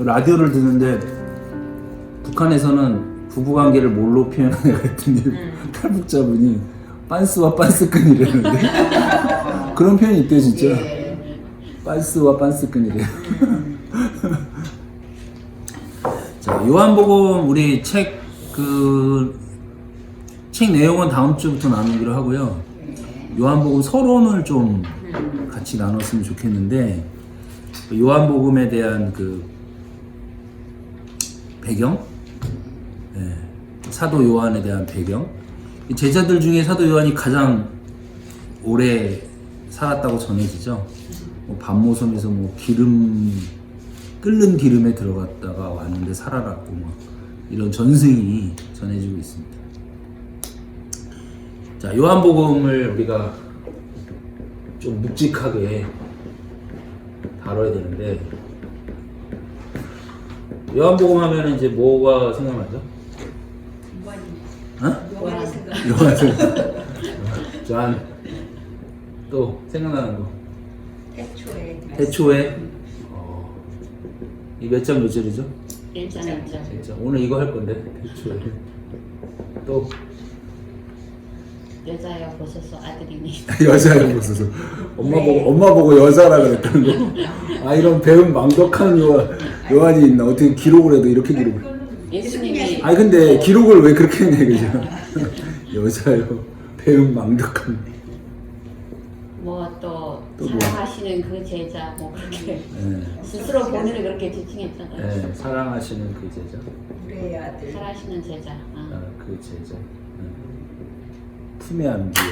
라디오를 듣는데 북한에서는 부부관계를 뭘로 표현하냐 그랬더니 탈북자분이 빤스와 빤스끈이라는데 그런 표현이 있대요 진짜. 예. 빤스와 빤스끈이래요. 자, 요한복음 우리 책 내용은 다음 주부터 나누기로 하고요. 요한복음 서론을 좀 같이 나눴으면 좋겠는데, 요한복음에 대한 그 배경, 사도 요한에 대한 배경, 제자들 중에 사도 요한이 가장 오래 살았다고 전해지죠. 뭐 반모섬에서 뭐 끓는 기름에 들어갔다가 왔는데 살아났고 막 이런 전승이 전해지고 있습니다. 자, 요한복음을 우리가 좀 묵직하게 다뤄야 되는데, 요한복음 하면 이제 뭐가 생각나죠? 요한이 생각. 요한 요한 또 생각나는 거. 태초에 이 몇 장 몇 절이죠? 1장 1장. 오늘 이거 할 건데 태초에 또 여자여 보소서 아들이니. 여자를 보소서. 엄마 보고 여자라 그랬다는 거. 아, 이런 배운 망덕한 요한이 있나? 어떻게 기록을 해도 이렇게 기록을? 예수님이. 아니 근데 기록을 왜 그렇게 했냐 그죠? 여자요 배운 망덕한. 뭐 또 뭐. 사랑하시는 그 제자 뭐 그렇게 스스로 본인을 그렇게 지칭했잖아요. 네, 사랑하시는 그 제자. 우리 아들. 사랑하시는 제자. 그 제자. 품에 안기요.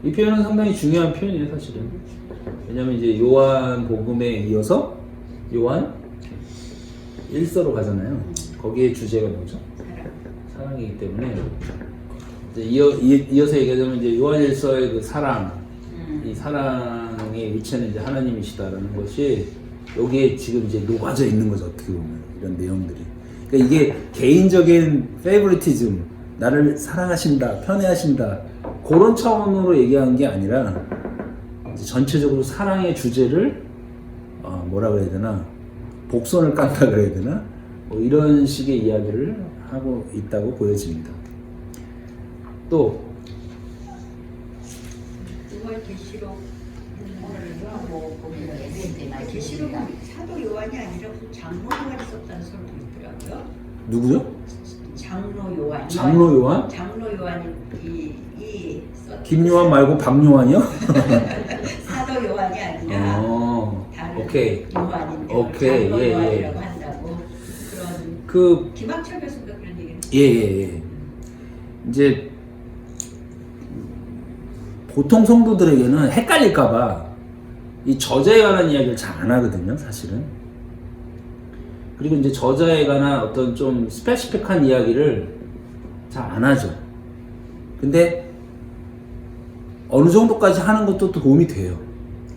이 표현은 상당히 중요한 표현이에요, 사실은. 왜냐면 이제 요한 복음에 이어서 요한 1서로 가잖아요. 거기에 주제가 뭐죠? 사랑이기 때문에 이제 이어서 얘기하자면 이제 요한 1서의 그 사랑, 이 사랑의 위치는 이제 하나님이시다라는 것이 여기에 지금 이제 녹아져 있는 거죠, 어떻게 보면 이런 내용들이. 그러니까 이게 개인적인 페이보리티즘, 나를 사랑하신다, 편애하신다 그런 차원으로 얘기하는 게 아니라 이제 전체적으로 사랑의 주제를 뭐라 그래야 되나, 복선을 깐다 그래야 되나, 뭐 이런 식의 이야기를 하고 있다고 보여집니다. 또 6월 계시록 뭐 계시록 사도 요한이 아니라 장로 요한이 썼다는 소리도 있더라고요. 누구요? 장로 요한. 장로 요한? 장로 요한이 이 썼. 김요한 말고 박요한이요? 사도 요한이 아니라 다른 오케이. 요한인데 오케이. 장로 예, 요한이라고 예. 한다고 그런. 그 김학철 교수가 그런 얘기를. 예. 이제 보통 성도들에게는 헷갈릴까봐 이 저자에 관한 이야기를 잘 안 하거든요, 사실은. 그리고 이제 저자에 관한 어떤 좀 스페시픽한 이야기를 잘 안 하죠. 근데 어느 정도까지 하는 것도 또 도움이 돼요.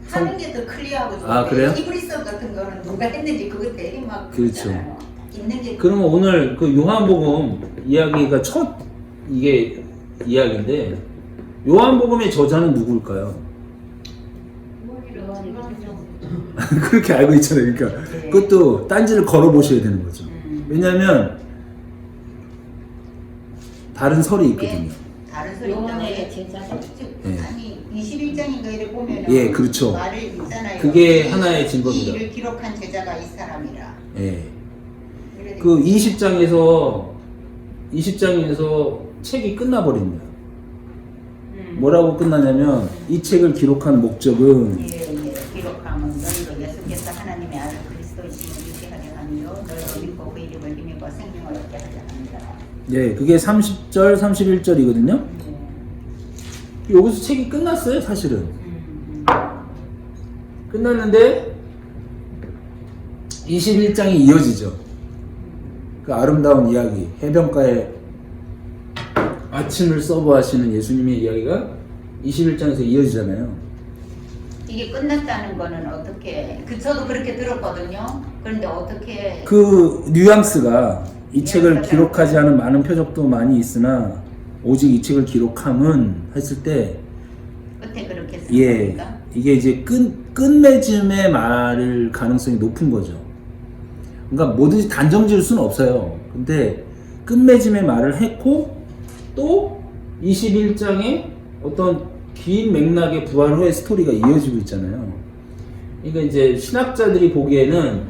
하는 게 더 클리어하고 좋은데 아, 그래요? 히브리서 같은 거는 누가 했는지 그것 되게 막 그렇죠. 그러잖아요. 있는 게 그러면 오늘 그 요한복음 이야기가 첫 이게 이야기인데, 요한복음의 저자는 누구일까요? 그렇게 알고 있잖아요. 그러니까 그것도 딴지를 걸어보셔야 되는 거죠. 왜냐하면 다른 설이 있거든요. 다른 소리 요한의 제자죠. 예. 아니 21장인가 이래 보면 예, 그렇죠. 말을 있잖아요. 그게 하나의 증거입니다. 이 일을 기록한 제자가 이 사람이라. 예. 그래 그 20장에서 책이 끝나버립니다. 뭐라고 끝나냐면 이 책을 기록한 목적은 기록함은 너희로 예수께서 하나님의 아들 그리스도이심을 유지하게 하며 너희 믿고 그 이름을 힘입어 생명을 얻게 하려 합니다. 예, 그게 30절, 31절이거든요. 여기서 책이 끝났어요, 사실은. 끝났는데 21장이 이어지죠. 그 아름다운 이야기, 해변가에 아침을 서브하시는 예수님의 이야기가 21장에서 이어지잖아요. 이게 끝났다는 거는 어떻게? 저도 그렇게 들었거든요. 그런데 어떻게? 그 뉘앙스가 이 책을 기록하지 않은 많은 표적도 많이 있으나 오직 이 책을 기록함은 했을 때 끝에 그렇게 예, 쓴 겁니까? 이게 이제 끝맺음의 말일 가능성이 높은 거죠. 그러니까 뭐든지 단정 지을 수는 없어요. 근데 끝맺음의 말을 했고 또 21장에 어떤 긴 맥락의 부활 후의 스토리가 이어지고 있잖아요. 그러니까 이제 신학자들이 보기에는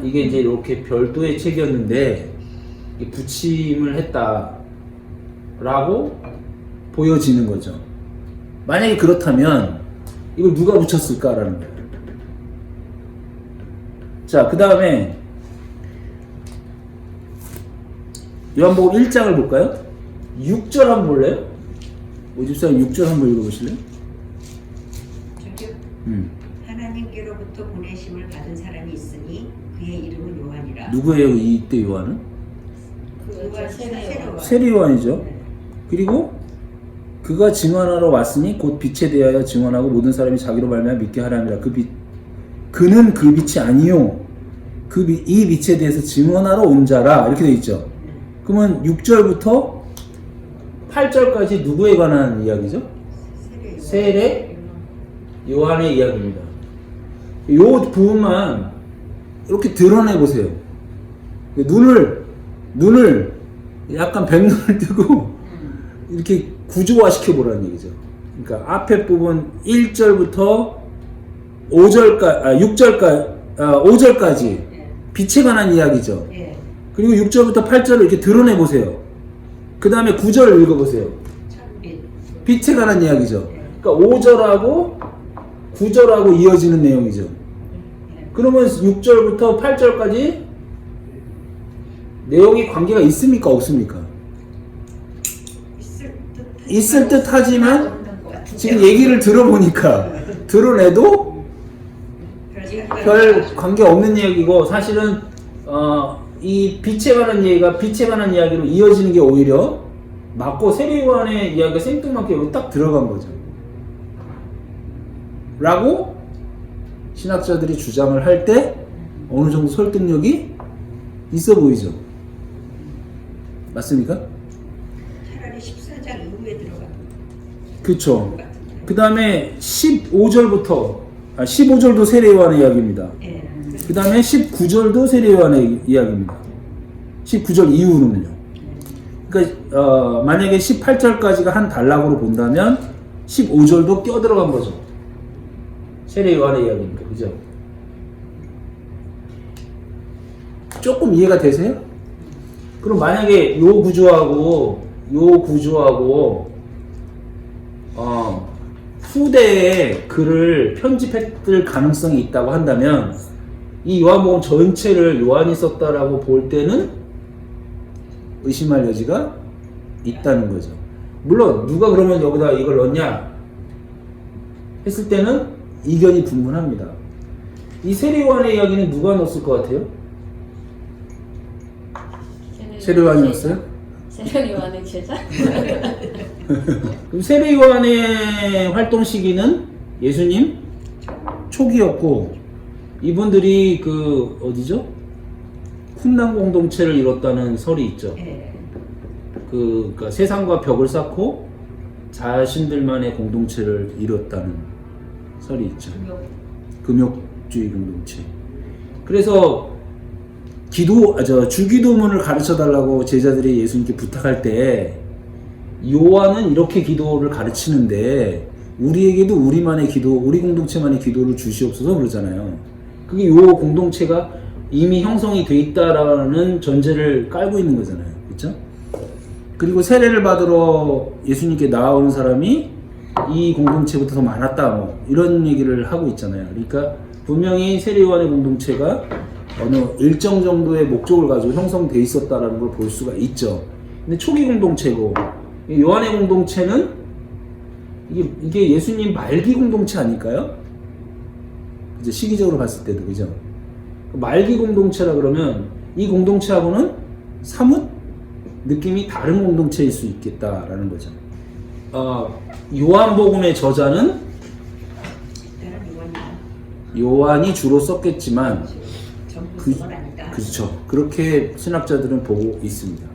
이게 이제 이렇게 별도의 책이었는데 붙임을 했다라고 보여지는 거죠. 만약에 그렇다면 이걸 누가 붙였을까라는 거예요. 자, 그 다음에 요한복음 1장을 볼까요? 6절 한번 볼래요? 오집사님 6절 한번 읽어보실래요? 저기요. 하나님께로부터 보내심을 받은 사람이 있으니 그의 이름은 요한이라. 누구예요 이때 요한은? 요한 세례 세례 요한이죠. 그리고 그가 증언하러 왔으니 곧 빛에 대하여 증언하고 모든 사람이 자기로 말미암아 믿게 하려 함이라. 그는 그 빛이 아니요 이 빛에 대해서 증언하러 온 자라 이렇게 되어 있죠. 그러면 6절부터 8절까지 누구에 관한 이야기죠? 세례 요한의 이야기입니다. 이 부분만 이렇게 드러내 보세요. 눈을 약간 백눈을 뜨고 이렇게 구조화 시켜 보라는 얘기죠. 그러니까 앞에 부분 1절부터 5절까지 빛에 관한 이야기죠. 예. 그리고 6절부터 8절을 이렇게 드러내 보세요. 그 다음에 9절을 읽어보세요. 참빛. 빛에 관한 이야기죠. 그러니까 5절하고 9절하고 이어지는 내용이죠. 그러면 6절부터 8절까지 내용이 관계가 있습니까? 없습니까? 있을 듯 하지만 지금 얘기를 들어보니까 드러내도 별 관계 없는 이야기고 사실은 이 빛에 관한 얘기가 빛에 관한 이야기로 이어지는 게 오히려 맞고 세례 요한의 이야기가 생뚱맞게 여기 딱 들어간 거죠. 라고 신학자들이 주장을 할 때 어느 정도 설득력이 있어 보이죠. 맞습니까? 차라리 14장 이후에 들어가. 그쵸. 그 다음에 15절도 세례 요한의 이야기입니다. 예. 그 다음에 19절도 세례 요한의 이야기입니다. 19절 이후는요. 그러니까 만약에 18절까지가 한 단락으로 본다면 15절도 껴들어간 거죠. 세례 요한의 이야기입니다. 그죠? 조금 이해가 되세요? 그럼 만약에 요 구조하고 후대에 글을 편집했을 가능성이 있다고 한다면 이 요한복음 전체를 요한이 썼다라고 볼 때는 의심할 여지가 있다는 거죠. 물론 누가 그러면 여기다 이걸 넣냐 했을 때는 이견이 분분합니다. 이 세례 요한의 이야기는 누가 넣었을 것 같아요? 세례 요한이 넣었어요? 세례 요한의 제자? 그럼 세례 요한의 활동 시기는 예수님 초기였고 이분들이 그 어디죠? 쿰랑 공동체를 이뤘다는 설이 있죠. 예. 그러니까 세상과 벽을 쌓고 자신들만의 공동체를 이뤘다는 설이 있죠. 금욕주의 공동체. 그래서 주기도문을 가르쳐 달라고 제자들이 예수님께 부탁할 때 요한은 이렇게 기도를 가르치는데 우리에게도 우리만의 기도, 우리 공동체만의 기도를 주시옵소서 그러잖아요. 그게 요 공동체가 이미 형성이 돼 있다라는 전제를 깔고 있는 거잖아요. 그렇죠? 그리고 세례를 받으러 예수님께 나아오는 사람이 이 공동체보다 더 많았다 뭐 이런 얘기를 하고 있잖아요. 그러니까 분명히 세례 요한의 공동체가 어느 일정 정도의 목적을 가지고 형성돼 있었다라는 걸 볼 수가 있죠. 근데 초기 공동체고 요한의 공동체는 이게 예수님 말기 공동체 아닐까요? 이제 시기적으로 봤을 때도 그죠? 말기 공동체라 그러면 이 공동체하고는 사뭇 느낌이 다른 공동체일 수 있겠다라는 거죠. 요한복음의 저자는 요한이 주로 썼겠지만 전부 그건 아니다. 그렇죠. 그렇게 신학자들은 보고 있습니다.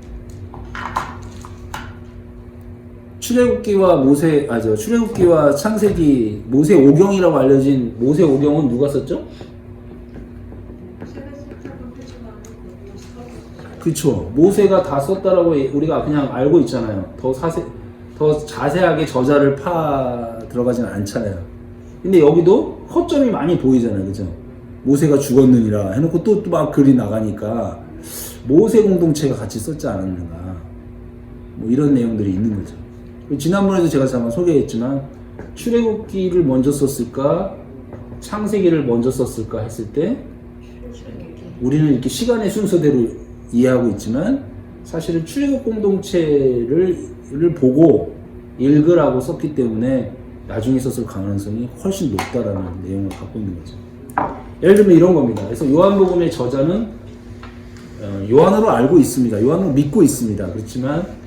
출애굽기와 출애굽기와 창세기 모세 오경이라고 알려진 모세 오경은 누가 썼죠? 그쵸. 모세가 다 썼다라고 우리가 그냥 알고 있잖아요. 더 자세하게 저자를 들어가지는 않잖아요. 근데 여기도 허점이 많이 보이잖아요. 그죠? 모세가 죽었느니라 해놓고 또 막 글이 나가니까 모세 공동체가 같이 썼지 않았는가. 뭐 이런 내용들이 있는 거죠. 지난번에도 제가 잠깐 소개했지만 출애굽기를 먼저 썼을까 창세기를 먼저 썼을까 했을 때 우리는 이렇게 시간의 순서대로 이해하고 있지만 사실은 출애굽 공동체를 보고 읽으라고 썼기 때문에 나중에 썼을 가능성이 훨씬 높다라는 내용을 갖고 있는 거죠. 예를 들면 이런 겁니다. 그래서 요한복음의 저자는 요한으로 알고 있습니다. 요한으로 믿고 있습니다. 그렇지만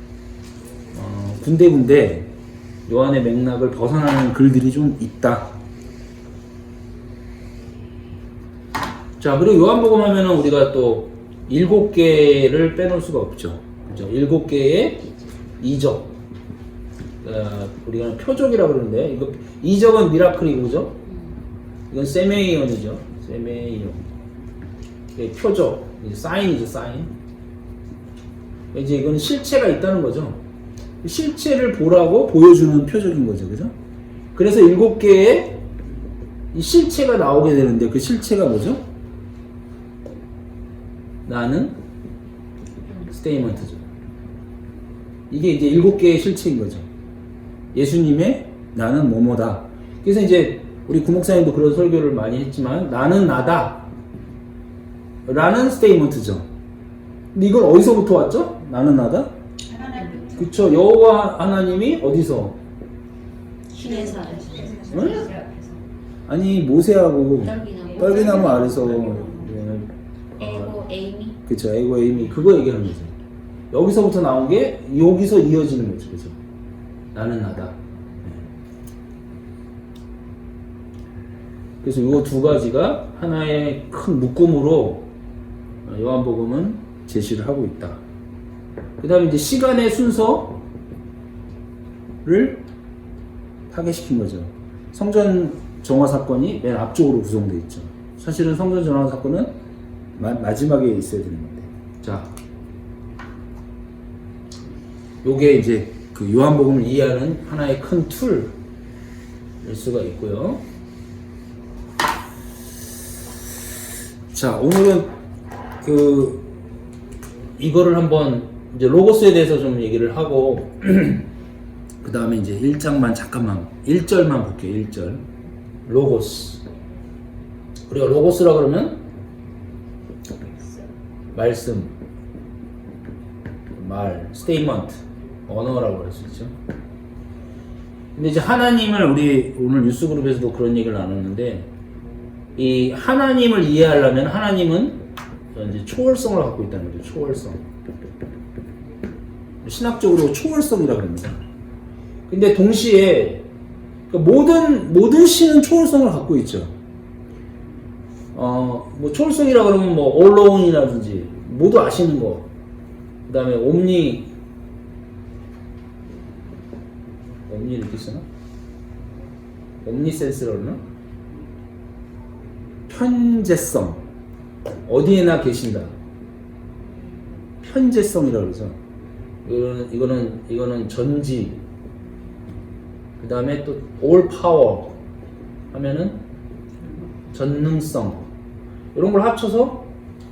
군데군데 요한의 맥락을 벗어나는 글들이 좀 있다. 자, 그리고 요한복음 하면은 우리가 또 7개를 빼놓을 수가 없죠. 그죠? 7개의 이적. 우리가 표적이라고 그러는데, 이적은 미라클이고, 그죠? 이건 세메이온이죠. 세메이온. 표적. 사인이죠, 사인. 이제 이건 실체가 있다는 거죠. 실체를 보라고 보여주는 표적인 거죠. 그죠? 그래서 7개의 이 실체가 나오게 되는데, 그 실체가 뭐죠? 나는 스테이먼트죠. 이게 이제 7개의 실체인 거죠. 예수님의 나는 뭐뭐다. 그래서 이제 우리 구목사님도 그런 설교를 많이 했지만 나는 나다 라는 스테이먼트죠. 근데 이걸 어디서부터 왔죠? 나는 나다? 그쵸. 여호와 하나님이 어디서? 신에서 응? 아니 모세하고 떨기나무 아래서 에고 에이미. 그쵸. 에고 에이미 그거 얘기하는 거죠. 여기서부터 나온 게 여기서 이어지는 거죠. 그죠? 나는 나다. 그래서 이 두 가지가 하나의 큰 묶음으로 요한복음은 제시를 하고 있다. 그 다음에 이제 시간의 순서를 파괴시킨 거죠. 성전 정화 사건이 맨 앞쪽으로 구성되어 있죠. 사실은 성전 정화 사건은 마지막에 있어야 되는 건데. 자, 요게 이제 그 요한복음을 이해하는 하나의 큰 툴일 수가 있고요. 자, 오늘은 이거를 한번 이제 로고스에 대해서 좀 얘기를 하고 그 다음에 이제 1장만 잠깐만 1절만 볼게요. 1절 로고스. 우리가 로고스라 그러면 말씀, 말, 스테이먼트, 언어라고 할 수 있죠. 근데 이제 하나님을 우리 오늘 뉴스그룹에서도 그런 얘기를 나눴는데 이 하나님을 이해하려면 하나님은 이제 초월성을 갖고 있다는 거죠. 초월성. 신학적으로 초월성이라고 합니다. 근데 동시에 모든 신은 초월성을 갖고 있죠. 뭐 초월성이라 그러면 뭐 allone이라든지 모두 아시는 거. 그다음에 옴니 이렇게 쓰나? 옴니센스라고 그러나? 편재성. 어디에나 계신다. 편재성이라고 그러죠. 이거는 전지. 그 다음에 또 all power 하면은 전능성. 이런 걸 합쳐서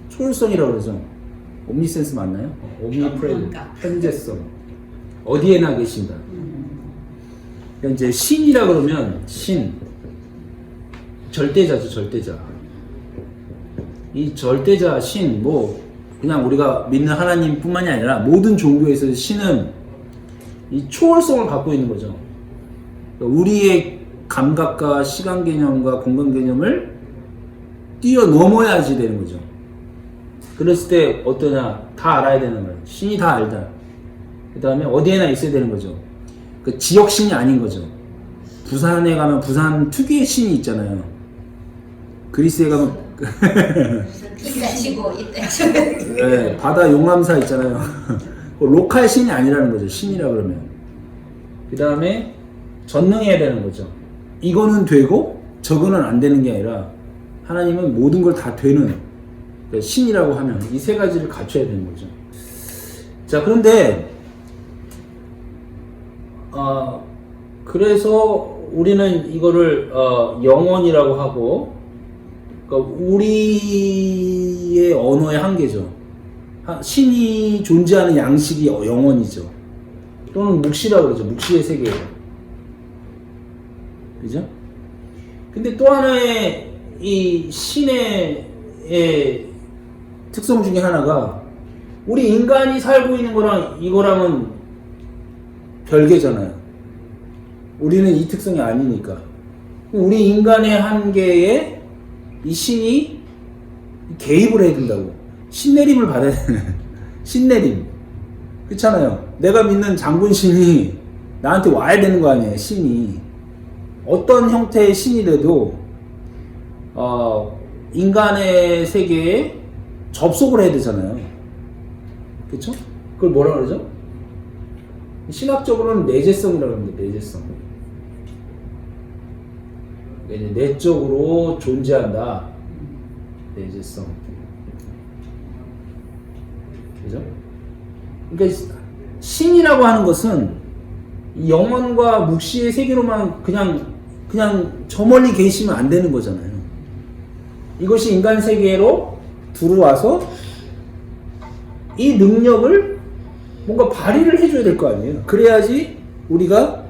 초월성이라고 그러죠. 옴니센스 맞나요? 옴니프레드. 편재성. 어디에나 계신다. 그러니까 이제 신이라 그러면 신. 절대자죠, 절대자. 이 절대자 신, 그냥 우리가 믿는 하나님뿐만이 아니라 모든 종교에서 신은 이 초월성을 갖고 있는 거죠. 우리의 감각과 시간 개념과 공간 개념을 뛰어넘어야지 되는 거죠. 그랬을 때 어떠냐? 다 알아야 되는 거예요. 신이 다 알다. 그 다음에 어디에나 있어야 되는 거죠. 그 지역 신이 아닌 거죠. 부산에 가면 부산 특유의 신이 있잖아요. 그리스에 가면 이따 치고 이따 치고. 네, 바다 용암사 있잖아요. 로컬 신이 아니라는 거죠. 신이라 그러면. 그 다음에 전능해야 되는 거죠. 이거는 되고 저거는 안 되는 게 아니라 하나님은 모든 걸 다 되는 신이라고 하면 이 세 가지를 갖춰야 되는 거죠. 자, 그런데 그래서 우리는 이거를 영혼이라고 하고, 그러니까 우리의 언어의 한계죠. 신이 존재하는 양식이 영혼이죠. 또는 묵시라고 그러죠. 묵시의 세계예요. 그죠? 근데 또 하나의 이 신의 특성 중에 하나가 우리 인간이 살고 있는 거랑 이거랑은 별개잖아요. 우리는 이 특성이 아니니까. 우리 인간의 한계에 이 신이 개입을 해야 된다고. 신내림을 받아야 되는. 신내림. 그렇잖아요. 내가 믿는 장군신이 나한테 와야 되는 거 아니에요. 신이. 어떤 형태의 신이라도 인간의 세계에 접속을 해야 되잖아요. 그렇죠? 그걸 뭐라 그러죠? 신학적으로는 내재성이라고 합니다. 내재성. 내적으로 존재한다. 내재성. 그죠? 그러니까 신이라고 하는 것은 영혼과 묵시의 세계로만 그냥 저 멀리 계시면 안 되는 거잖아요. 이것이 인간 세계로 들어와서 이 능력을 뭔가 발휘를 해줘야 될 거 아니에요. 그래야지 우리가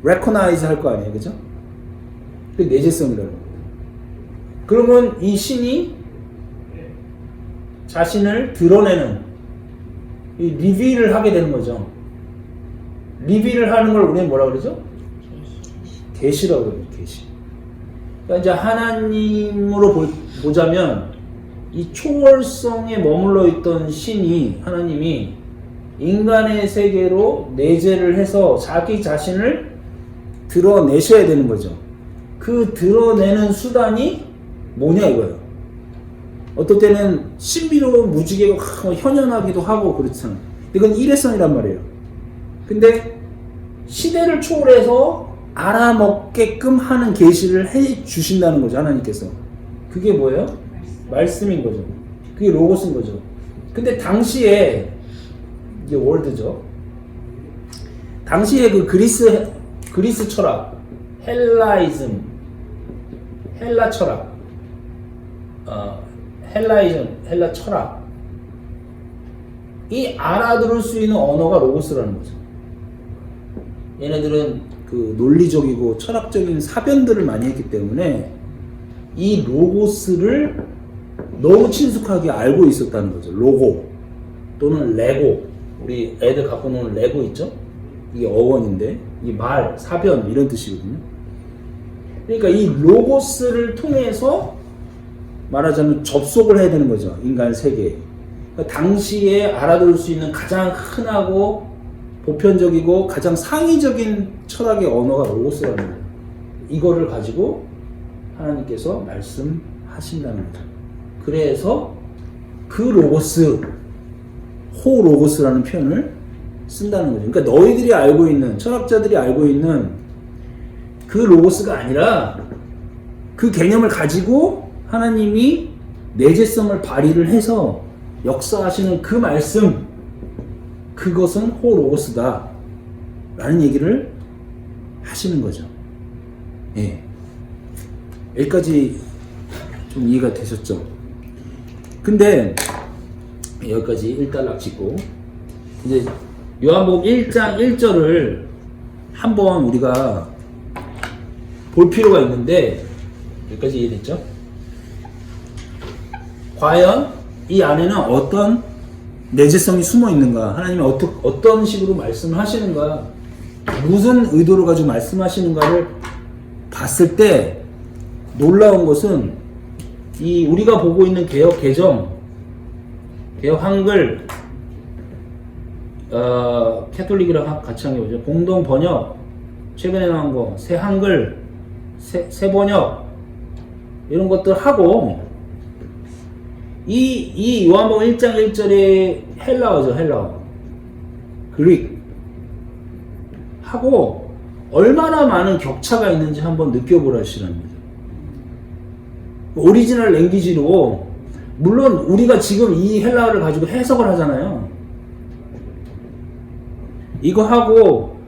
recognize 할 거 아니에요. 그죠? 그 내재성이라는 겁니다. 그러면 이 신이 자신을 드러내는 이 리빌을 하게 되는 거죠. 리빌을 하는 걸 우리는 뭐라 그러죠? 계시라고 그래요. 계시. 그러니까 이제 하나님으로 보자면 이 초월성에 머물러 있던 신이, 하나님이 인간의 세계로 내재를 해서 자기 자신을 드러내셔야 되는 거죠. 그 드러내는 수단이 뭐냐 이거예요. 어떨 때는 신비로운 무지개가 현현하기도 하고 그렇잖아요. 이건 일회성이란 말이에요. 근데 시대를 초월해서 알아먹게끔 하는 계시를 해 주신다는 거죠. 하나님께서. 그게 뭐예요? 말씀인 거죠. 그게 로고스인 거죠. 근데 당시에 이게 월드죠. 당시에 그 그리스 철학, 헬라이즘, 헬라 철학, 헬라 철학, 이 알아들을 수 있는 언어가 로고스라는 거죠. 얘네들은 그 논리적이고 철학적인 사변들을 많이 했기 때문에 이 로고스를 너무 친숙하게 알고 있었다는 거죠. 로고 또는 레고, 우리 애들 갖고 노는 레고 있죠? 이게 어원인데 이 말, 사변 이런 뜻이거든요. 그러니까 이 로고스를 통해서 말하자면 접속을 해야 되는 거죠. 인간 세계에. 그러니까 당시에 알아들을 수 있는 가장 흔하고 보편적이고 가장 상위적인 철학의 언어가 로고스라는 거예요. 이거를 가지고 하나님께서 말씀하신다는 거죠. 그래서 그 로고스, 호 로고스라는 표현을 쓴다는 거죠. 그러니까 너희들이 알고 있는, 철학자들이 알고 있는 그 로고스가 아니라 그 개념을 가지고 하나님이 내재성을 발휘를 해서 역사하시는 그 말씀, 그것은 호 로고스다 라는 얘기를 하시는 거죠. 예. 여기까지 좀 이해가 되셨죠? 근데 여기까지 1달락 찍고 이제 요한복음 1장 1절을 한번 우리가 볼 필요가 있는데, 여기까지 이해됐죠? 과연 이 안에는 어떤 내재성이 숨어 있는가, 하나님이 어떤 식으로 말씀을 하시는가, 무슨 의도를 가지고 말씀하시는가를 봤을 때 놀라운 것은 이 우리가 보고 있는 개역 개정, 개역 한글, 캐톨릭이랑 같이 한 게 뭐죠? 공동 번역, 최근에 나온 거, 새 한글, 새 번역, 이런 것들 하고, 이 요한복음 1장 1절에 헬라어죠, 헬라어. 그릭. 하고 얼마나 많은 격차가 있는지 한번 느껴보라 시랍니다. 오리지널 랭귀지로 물론 우리가 지금 이 헬라어를 가지고 해석을 하잖아요. 이거 하고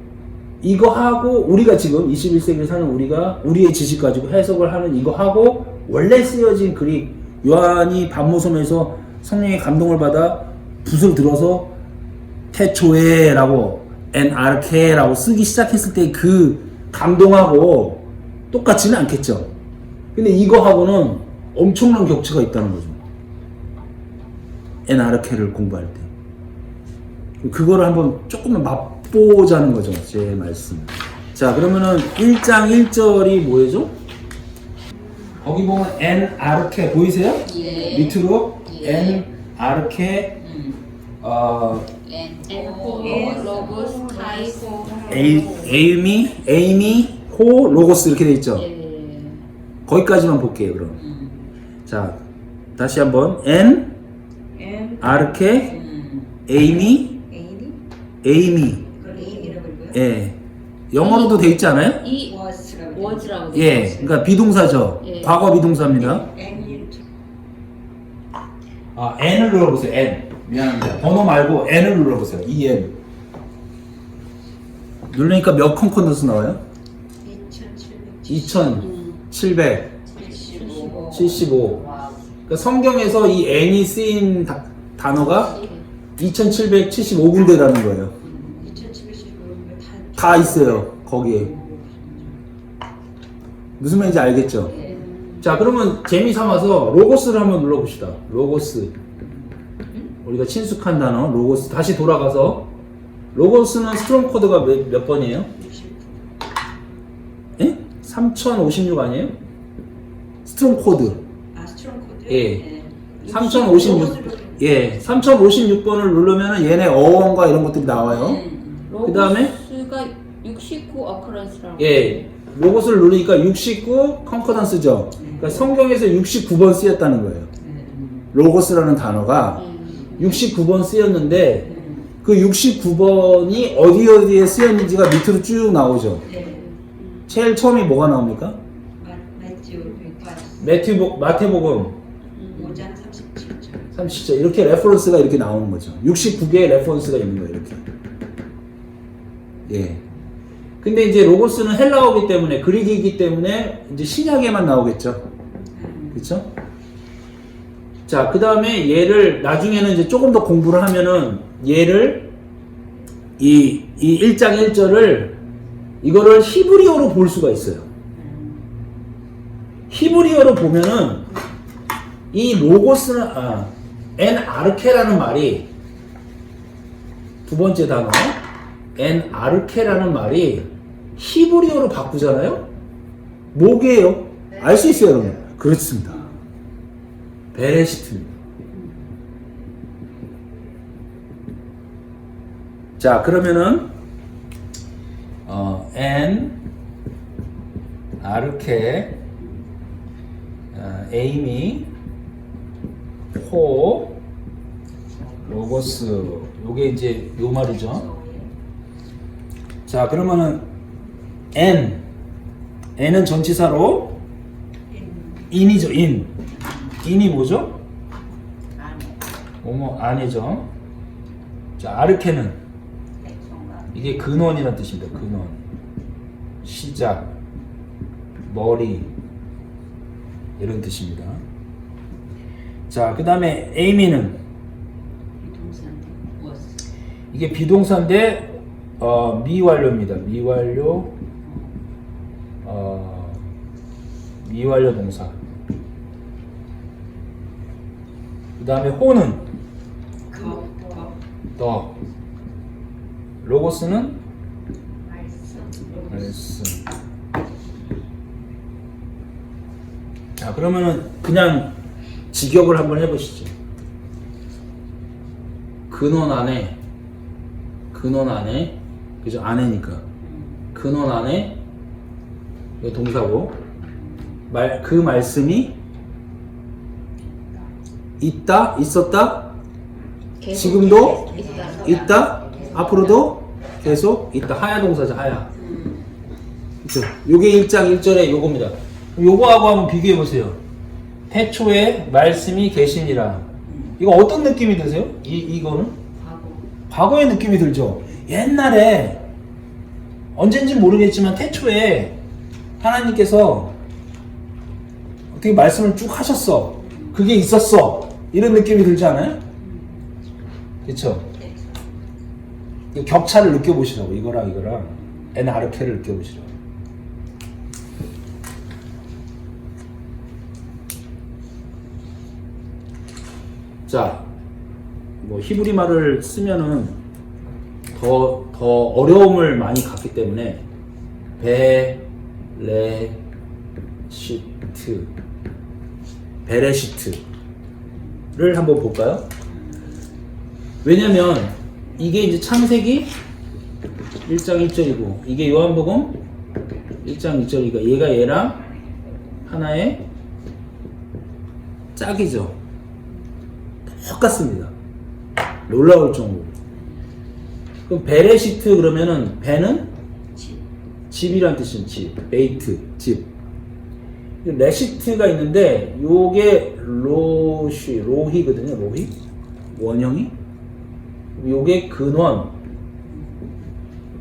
우리가 지금 21세기를 사는 우리가 우리의 지식 가지고 해석을 하는 이거 하고 원래 쓰여진 그릭 요한이 반모섬에서 성령의 감동을 받아 붓을 들어서 테초에라고 엔아르케라고 쓰기 시작했을 때 그 감동하고 똑같지는 않겠죠. 근데 이거하고는 엄청난 격차가 있다는 거죠. 엔아르케를 공부할 때. 그거를 한번 조금만 맛보자는 거죠. 제 말씀. 자, 그러면은 1장 1절이 뭐예요? 거기 보면 엔아르케 보이세요? 예. 밑으로 예. 엔아르케 엔호 로고스 카이소 에이미 호 로고스 이렇게 돼 있죠. 예. 거기까지만 볼게요. 그럼 자 다시 한번 엔 M 아르케 에이미 A니 그걸 A이라고 읽어요? 예 영어로도 돼 있지 않아요? 이 was라고 워즈라고 예 그러니까 비동사죠. 예. 과거 비동사입니다. N이 아 N을 눌러보세요. N 미안합니다. 번호 말고 N을 눌러보세요. EN 누르니까 몇 컨컨던스 나와요? 2775 2775 그러니까 성경에서 이 N이 쓰인 단어가 2775군데라는 거예요. 2775면 다 있어요. 거기에. 무슨 말인지 알겠죠? 자, 그러면 재미 삼아서 로고스를 한번 눌러봅시다. 로고스. 우리가 친숙한 단어, 로고스. 다시 돌아가서. 로고스는 스트롱 코드가 몇 번이에요? 예? 3056 아니에요? 스트롱 코드. 아 스트롱 코드? 예. 3056. 예. 3056번을 누르면 얘네 어원과 이런 것들이 나와요. 그 다음에? 로고스가 69 어커런스라고 예. 로고스를 누르니까 69 컨커던스죠. 그러니까 성경에서 69번 쓰였다는 거예요. 로고스라는 단어가 69번 쓰였는데 그 69번이 어디에 쓰였는지가 밑으로 쭉 나오죠. 제일 처음이 뭐가 나옵니까? 마태복음 5장 37절 30절 이렇게 레퍼런스가 이렇게 나오는 거죠. 69개의 레퍼런스가 있는 거예요. 이렇게. 예. 근데 이제 로고스는 헬라어이기 때문에 그리기이기 때문에 이제 신약에만 나오겠죠. 그렇죠? 자, 그 다음에 얘를 나중에는 이제 조금 더 공부를 하면은 얘를 이 1장 1절을 이거를 히브리어로 볼 수가 있어요. 히브리어로 보면은 이 로고스는 엔 아르케라는 말이 두 번째 단어 엔 아르케라는 말이 히브리어로 바꾸잖아요. 뭐게요? 알 수 있어요, 여러분. 그렇습니다. 베레시트입니다. 자, 그러면은 엔 아르케 에이미 호 로고스 요게 이제 요 말이죠. 자, 그러면은 N은 전치사로 in이죠. in이 뭐죠? 뭐뭐 안에죠. 자, 아르케는 이게 근원이라는 뜻입니다. 근원, 시작, 머리 이런 뜻입니다. 자, 그 다음에 에이미는 이게 비동사인데 미완료입니다. 미완료 동사. 그 다음에 호는 더. 로고스는 말씀. 자, 그러면은 그냥 직역을 한번 해보시죠. 근원 안에, 그죠? 안에니까. 근원 안에, 이거 동사고, 그 말씀이 있다, 있었다, 지금도 있다, 앞으로도 계속 있다. 하야 동사죠. 하야. 그쵸? 요게 1장 1절에 요겁니다. 요거하고 한번 비교해 보세요. 태초에 말씀이 계시니라. 이거 어떤 느낌이 드세요? 이거는? 과거의 느낌이 들죠. 옛날에 언젠지 모르겠지만 태초에 하나님께서 어떻게 말씀을 쭉 하셨어. 그게 있었어. 이런 느낌이 들지 않아요? 그쵸? 이 격차를 느껴보시라고. 이거랑 에나르케를 느껴보시라고. 자, 뭐 히브리 말을 쓰면은 더 어려움을 많이 갖기 때문에 베레시트를 한번 볼까요? 왜냐면 이게 이제 창세기 1장 1절이고 이게 요한복음 1장 2절이니까 얘가 얘랑 하나의 짝이죠. 똑같습니다. 놀라울 정도로. 그럼 베레시트 그러면은 베는 집이란 뜻이죠. 집. 베이트 집. 레시트가 있는데 요게 로히거든요. 로히 원형이. 요게 근원,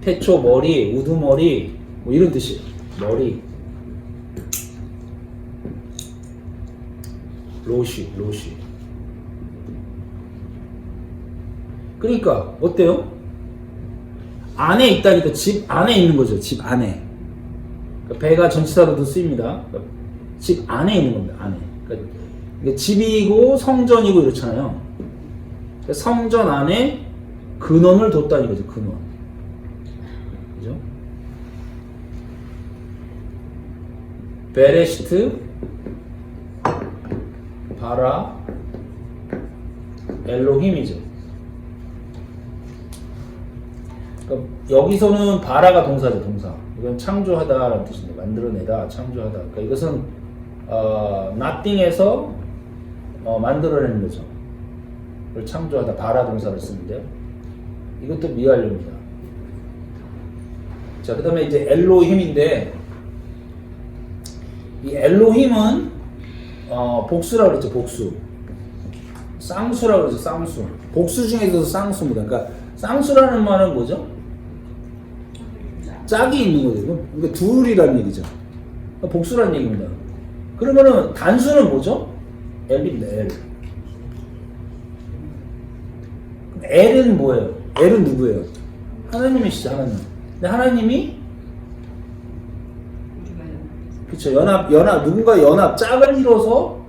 태초 머리, 우두머리 뭐 이런 뜻이에요. 머리. 로시. 그러니까 어때요? 안에 있다니까 집 안에 있는 거죠. 집 안에. 그러니까 배가 전치사로도 쓰입니다. 그러니까 집 안에 있는 겁니다. 안에. 그러니까 집이고 성전이고 이렇잖아요. 그러니까 성전 안에 근원을 뒀다는 거죠. 근원. 그죠? 베레시트 바라 엘로힘이죠. 그러니까 여기서는 바라가 동사죠. 동사. 이건 창조하다라는 뜻인데 만들어내다, 창조하다. 그러니까 이것은 nothing에서 만들어내는 거죠. 그걸 창조하다, 바라 동사를 쓰는데요. 이것도 미완료입니다. 자, 그 다음에 이제 엘로힘인데 이 엘로힘은 복수라고 그랬죠. 복수. 쌍수라고 그러죠. 쌍수. 복수 중에서도 쌍수입니다. 그러니까 쌍수라는 말은 뭐죠? 짝이 있는 거죠. 그러니까 둘이라는 얘기죠. 복수라는 얘기입니다. 그러면은 단수는 뭐죠? L입니다. L. L은 뭐예요? L은 누구예요? 하나님이시죠. 하나님. 근데 하나님이 그쵸. 누군가 연합, 짝을 이뤄서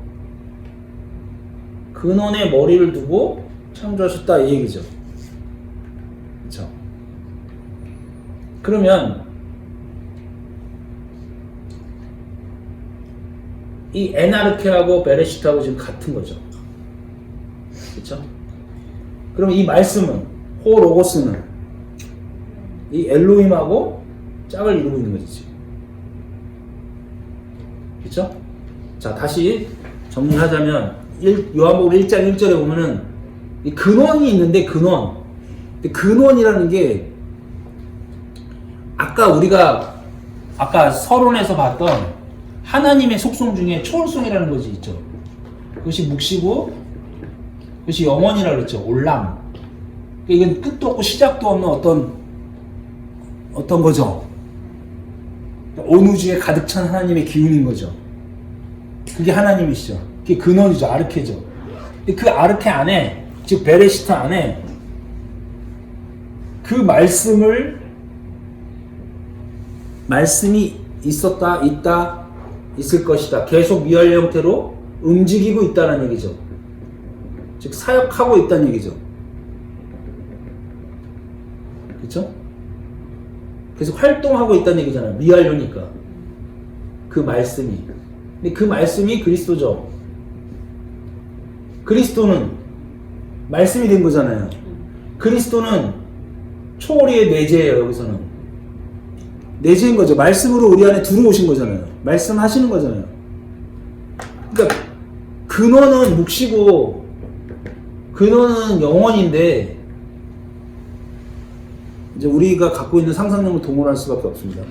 근원에 머리를 두고 창조하셨다 이 얘기죠. 그쵸. 그러면 이 에나르케하고 베레시트하고 지금 같은 거죠. 그쵸? 그럼 이 말씀은 호로고스는 이 엘로힘하고 짝을 이루고 있는 거지 지금. 그쵸? 자, 다시 정리하자면 요한복음 1장 1절에 보면은 이 근원이 있는데 근원. 근데 근원이라는 게 아까 서론에서 봤던 하나님의 속성 중에 초월성이라는 것이 있죠. 그것이 묵시고 그것이 영원이라고 그랬죠. 올람. 이건 끝도 없고 시작도 없는 어떤 거죠. 온 우주에 가득 찬 하나님의 기운인 거죠. 그게 하나님이시죠. 그게 근원이죠. 아르케죠. 근데 그 아르케 안에, 즉 베레시트 안에 그 말씀이 있었다, 있다, 있을 것이다. 계속 미완료 형태로 움직이고 있다는 얘기죠. 즉 사역하고 있다는 얘기죠. 그렇죠? 계속 활동하고 있다는 얘기잖아요. 미완료니까. 그 말씀이. 근데 그 말씀이 그리스도죠. 그리스도는 말씀이 된 거잖아요. 그리스도는 초월의 내재예요. 여기서는 내재인 거죠. 말씀으로 우리 안에 들어오신 거잖아요. 말씀하시는 거잖아요. 그러니까 근원은 묵시고 근원은 영원인데 이제 우리가 갖고 있는 상상력을 동원할 수밖에 없습니다.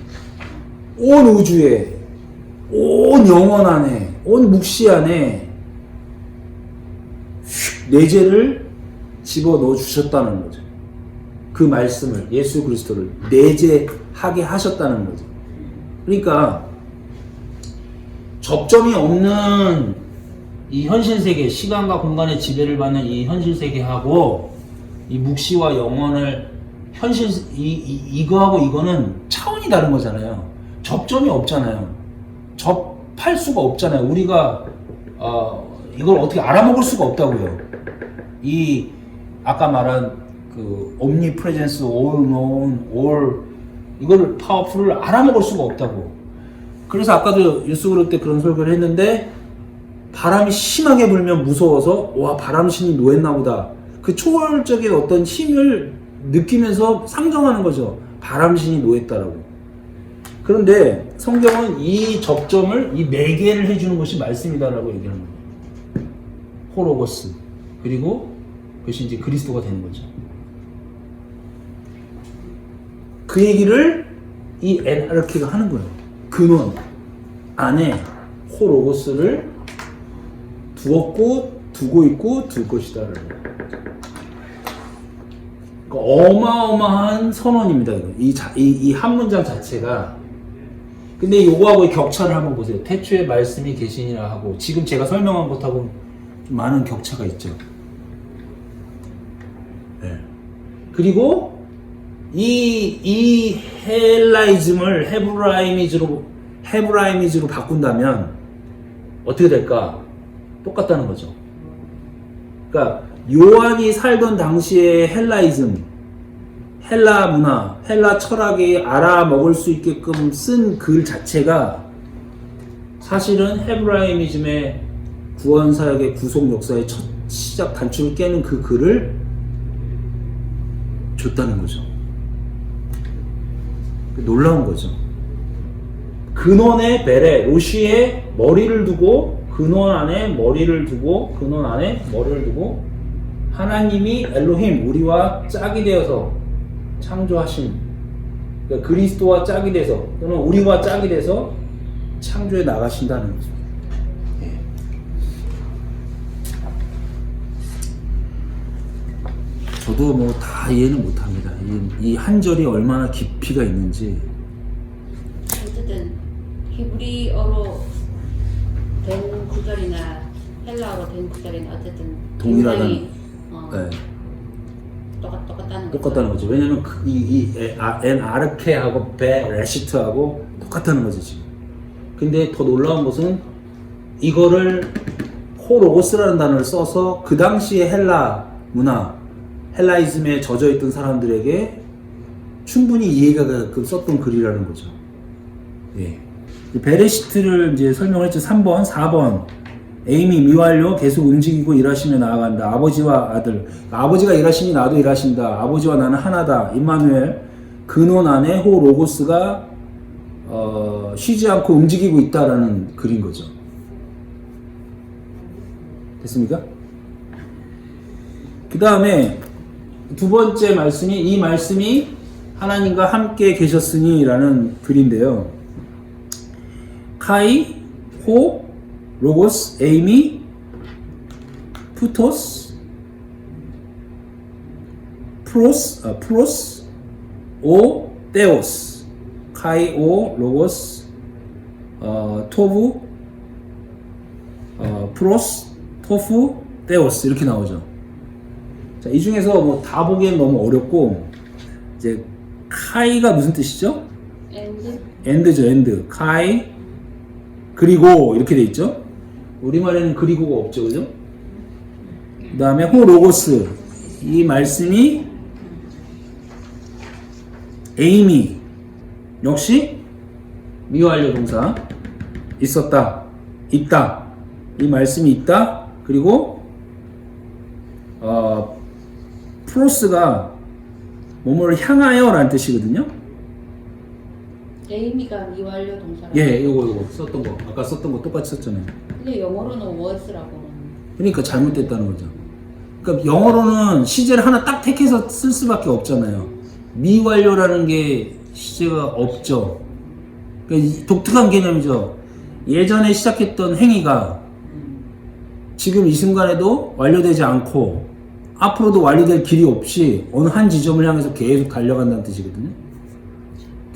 온 우주에, 온 영원 안에, 온 묵시 안에 내재를 집어넣어 주셨다는 거죠. 그 말씀을, 예수 그리스도를 내재하게 하셨다는 거죠. 그러니까 접점이 없는 이 현실 세계, 시간과 공간의 지배를 받는 이 현실 세계하고 이 묵시와 영원을 현실 이거하고 이거는 차원이 다른 거잖아요. 접점이 없잖아요. 접할 수가 없잖아요. 우리가 이걸 어떻게 알아먹을 수가 없다고요. 이 아까 말한 그 omnipresence, all known, all 이걸 파워풀을 알아먹을 수가 없다고. 그래서 아까도 뉴스 그럴 때 그런 설교를 했는데 바람이 심하게 불면 무서워서 와 바람신이 노했나 보다. 그 초월적인 어떤 힘을 느끼면서 상정하는 거죠. 바람신이 노했다라고. 그런데 성경은 이 접점을 이 매개를 해주는 것이 말씀이다라고 얘기하는 거예요. 호로고스. 그리고 그것이 이제 그리스도가 되는 거죠. 그 얘기를 이 NRK가 하는 거예요. 근원 안에 호로고스를 두었고 두고 있고 둘 것이다. 그러니까 어마어마한 선언입니다. 이 한 문장 자체가. 근데 이거하고의 격차를 한번 보세요. 태초에 말씀이 계시니라 하고 지금 제가 설명한 것하고 좀 많은 격차가 있죠. 네. 그리고 이 헬라이즘을 헤브라이미즈로 바꾼다면 어떻게 될까? 똑같다는 거죠. 그러니까 요한이 살던 당시의 헬라이즘, 헬라 문화, 헬라 철학이 알아먹을 수 있게끔 쓴 글 자체가 사실은 헤브라이미즘의 구원사역의 구속 역사의 첫 시작 단추를 깨는 그 글을 줬다는 거죠. 놀라운 거죠. 근원의 베레, 로시에 머리를 두고 근원 안에 머리를 두고 근원 안에 머리를 두고 하나님이 엘로힘 우리와 짝이 되어서 창조하신 그러니까 그리스도와 짝이 돼서 또는 우리와 짝이 돼서 창조해 나가신다는 거죠. 예. 저도 뭐 다 이해는 못합니다. 이 한 절이 얼마나 깊이가 있는지. 어쨌든 히브리어로 된 구절이나 헬라어로 된 구절이나 어쨌든 동일하다는. 굉장히, 네. 똑같다는 거죠. 왜냐면 엔아르케하고 베레시트하고 똑같다는 거죠 지금. 근데 더 놀라운 것은 이거를 호로고스라는 단어를 써서 그 당시에 헬라 문화, 헬라이즘에 젖어있던 사람들에게 충분히 이해가 가끔 썼던 글이라는 거죠. 예. 베레시트를 이제 설명을 했죠. 3번, 4번. 에임이 미완료 계속 움직이고 일하시며 나아간다. 아버지와 아들. 아버지가 일하시니 나도 일하신다. 아버지와 나는 하나다. 임마누엘. 근원 안에 호 로고스가 쉬지 않고 움직이고 있다라는 글인 거죠. 됐습니까? 그 다음에 두 번째 말씀이 이 말씀이 하나님과 함께 계셨으니 라는 글인데요. 카이, 호, 로고스, 에이미, 푸토스, 프로스, 오, 테오스. 카이, 오, 로고스, 토부, 프로스, 토프, 테오스 이렇게 나오죠. 자, 이 중에서 뭐 다 보기엔 너무 어렵고 이제 카이가 무슨 뜻이죠? 엔드죠, 엔드. 카이 그리고 이렇게 돼 있죠. 우리말에는 그리고가 없죠, 그죠? 그 다음에 호 로고스 이 말씀이 에이미 역시 미완료 동사 있었다, 있다. 이 말씀이 있다. 그리고 프로스가 뭐뭐를 향하여 라는 뜻이거든요. 에이미가 미완료 동사라고. 예, 이거 썼던 거 아까 썼던 거 똑같이 썼잖아요. 근데 영어로는 was라고. 그러니까 잘못됐다는 거죠. 그러니까 영어로는 시제를 하나 딱 택해서 쓸 수밖에 없잖아요. 미완료라는 게 시제가 없죠. 그러니까 독특한 개념이죠. 예전에 시작했던 행위가 지금 이 순간에도 완료되지 않고 앞으로도 완료될 길이 없이 어느 한 지점을 향해서 계속 달려간다는 뜻이거든요.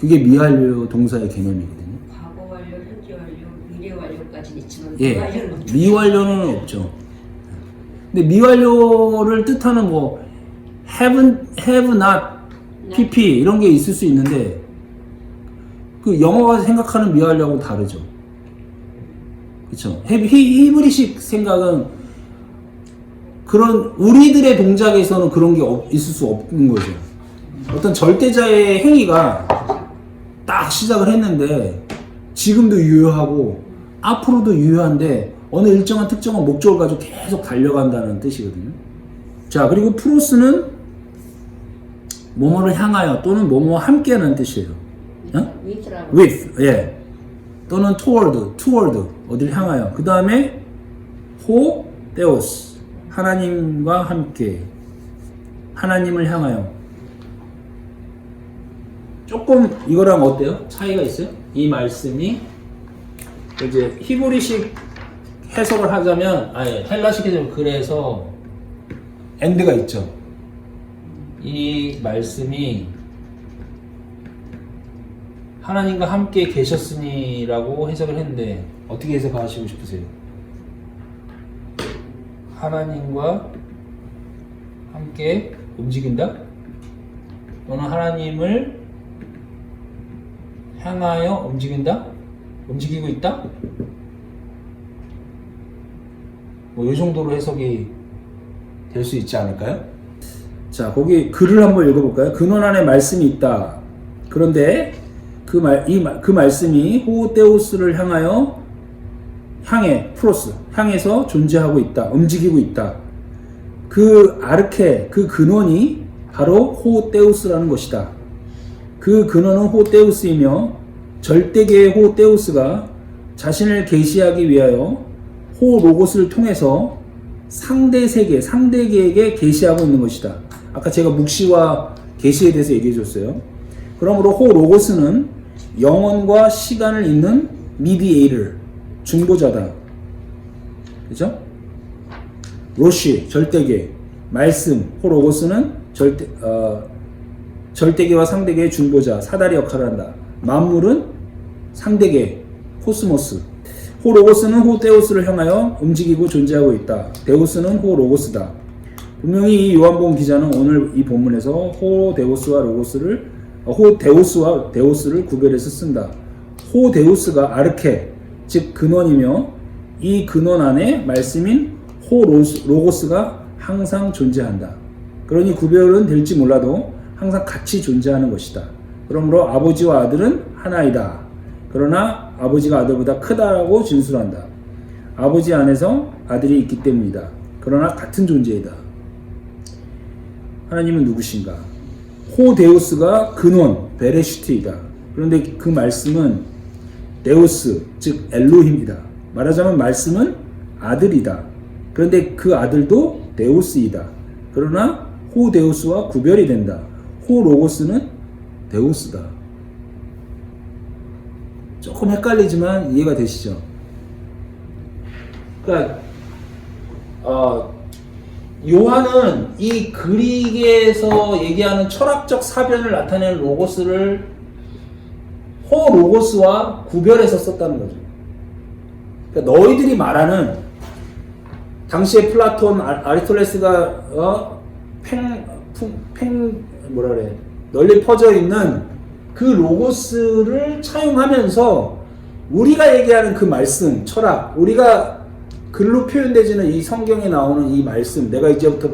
그게 미완료 동사의 개념이거든요. 과거 완료, 현재 완료, 미래 완료까지는 있지만 예, 미완료는 없죠. 미완료는 없죠. 근데 미완료를 뜻하는 뭐 have not, pp 이런 게 있을 수 있는데 그 영어가 생각하는 미완료하고 다르죠. 그렇죠. 히브리식 생각은 그런 우리들의 동작에서는 그런 게 있을 수 없는 거죠. 어떤 절대자의 행위가 딱 시작을 했는데 지금도 유효하고 앞으로도 유효한데 어느 일정한 특정한 목적을 가지고 계속 달려간다는 뜻이거든요. 자, 그리고 프로스는 뭐뭐를 향하여 또는 뭐뭐와 함께하는 뜻이에요. 어? with라고. with, 예. 또는 toward, 어딜 향하여. 그 다음에 ho, theos, 하나님과 함께, 하나님을 향하여. 조금 이거랑 어때요? 차이가 있어요? 이 말씀이 이제 히브리식 해석을 하자면, 아니 헬라식 해석을 그래서 엔드가 있죠. 이 말씀이 하나님과 함께 계셨으니라고 해석을 했는데 어떻게 해석하시고 싶으세요? 하나님과 함께 움직인다? 또는 하나님을 향하여 움직인다? 움직이고 있다? 뭐 이 정도로 해석이 될 수 있지 않을까요? 자, 거기 글을 한번 읽어볼까요? 근원 안에 말씀이 있다. 그런데 그 말씀이 호데우스를 향해 프로스 향해서 존재하고 있다, 움직이고 있다. 그 아르케, 그 근원이 바로 호데우스라는 것이다. 그 근원은 호데우스이며 절대계의 호데우스가 자신을 계시하기 위하여 호로고스를 통해서 상대 세계, 상대계에게 계시하고 있는 것이다. 아까 제가 묵시와 계시에 대해서 얘기해 줬어요. 그러므로 호로고스는 영혼과 시간을 잇는 미디에이터, 중보자다. 그죠? 로시, 절대계, 말씀, 호로고스는 절대계와 상대계의 중보자, 사다리 역할을 한다. 만물은 상대계, 코스모스. 호로고스는 호데우스를 향하여 움직이고 존재하고 있다. 데우스는 호로고스다. 분명히 이 요한복음 기자는 오늘 이 본문에서 호데우스와 데우스를 구별해서 쓴다. 호데우스가 아르케, 즉 근원이며 이 근원 안에 말씀인 호로고스가 항상 존재한다. 그러니 구별은 될지 몰라도 항상 같이 존재하는 것이다. 그러므로 아버지와 아들은 하나이다. 그러나 아버지가 아들보다 크다라고 진술한다. 아버지 안에서 아들이 있기 때문이다. 그러나 같은 존재이다. 하나님은 누구신가? 호데우스가 근원, 베레시트이다. 그런데 그 말씀은 데우스, 즉 엘로힘이다. 말하자면 말씀은 아들이다. 그런데 그 아들도 데우스이다. 그러나 호데우스와 구별이 된다. 호로고스는 데우스다. 조금 헷갈리지만 이해가 되시죠? 그러니까 요한은 이 그릭에서 얘기하는 철학적 사변을 나타내는 로고스를 호로고스와 구별해서 썼다는 거죠. 그러니까 너희들이 말하는 당시에 플라톤, 아리스토텔레스가 널리 퍼져 있는 그 로고스를 차용하면서 우리가 얘기하는 그 말씀, 철학, 우리가 글로 표현되지는 이 성경에 나오는 이 말씀, 내가 이제부터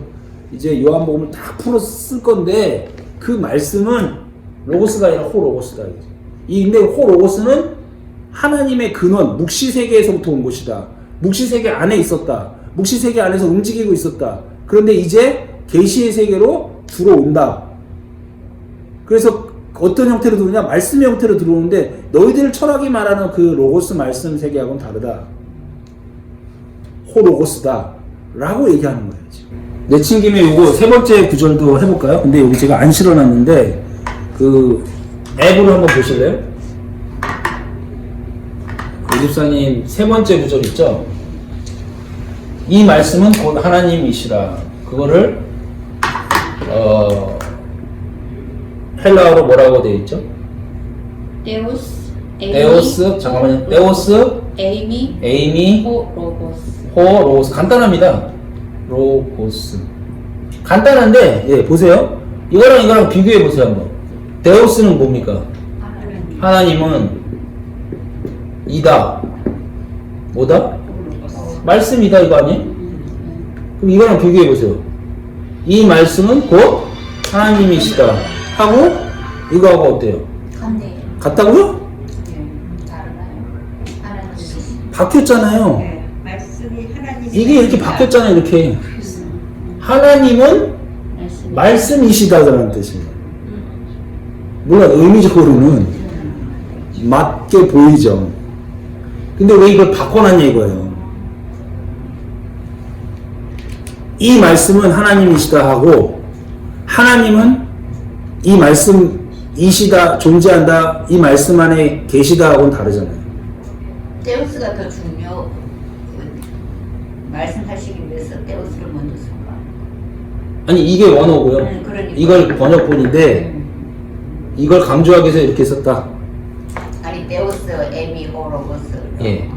이제 요한복음을 다 풀어 쓸 건데 그 말씀은 로고스가 아니라 호로고스다. 근데 호로고스는 하나님의 근원, 묵시세계에서부터 온 것이다. 묵시세계 안에 있었다. 묵시세계 안에서 움직이고 있었다. 그런데 이제 계시의 세계로 들어온다. 그래서 어떤 형태로 들어오냐? 말씀의 형태로 들어오는데 너희들 철학이 말하는 그 로고스 말씀 세계하고는 다르다. 호로고스다 라고 얘기하는 거예요. 지금. 내친 김에 요거 세 번째 구절도 해볼까요? 근데 여기 제가 안 실어놨는데 그 앱으로 한번 보실래요? 우집사님 세 번째 구절 있죠? 이 말씀은 곧 하나님이시라. 그거를 헬라어로 뭐라고 되어 있죠? 데오스 잠깐만요. 데오스 에이미 호로고스. 간단합니다. 로고스 간단한데 예 보세요. 이거랑 비교해 보세요 한번. 데오스는 뭡니까? 하나님은 이다 뭐다? 말씀이다 이거 아니에요? 그럼 이거랑 비교해 보세요. 이 말씀은 곧 하나님이시다 하고 이거하고 어때요? 같네요. 같다고요? 다르나요? 하나님이 바뀌었잖아요. 네, 말씀이 하나님. 이게 이렇게 바뀌었잖아요. 이렇게 하나님은 말씀이시다라는 뜻이에요. 물론 의미적으로는 맞게 보이죠. 근데 왜 이걸 바꿔놨냐 이거예요. 이 말씀은 하나님이시다 하고 하나님은 이 말씀이시다 존재한다 이 말씀 안에 계시다 하고는 다르잖아요. 데우스가 더 중요. 말씀하시기 위해서 데우스를 먼저 쓴가? 아니 이게 원어고요. 그러니까. 이걸 번역본인데 이걸 강조하기 위해서 이렇게 썼다. 아니 데우스 에미 호로고스. 예.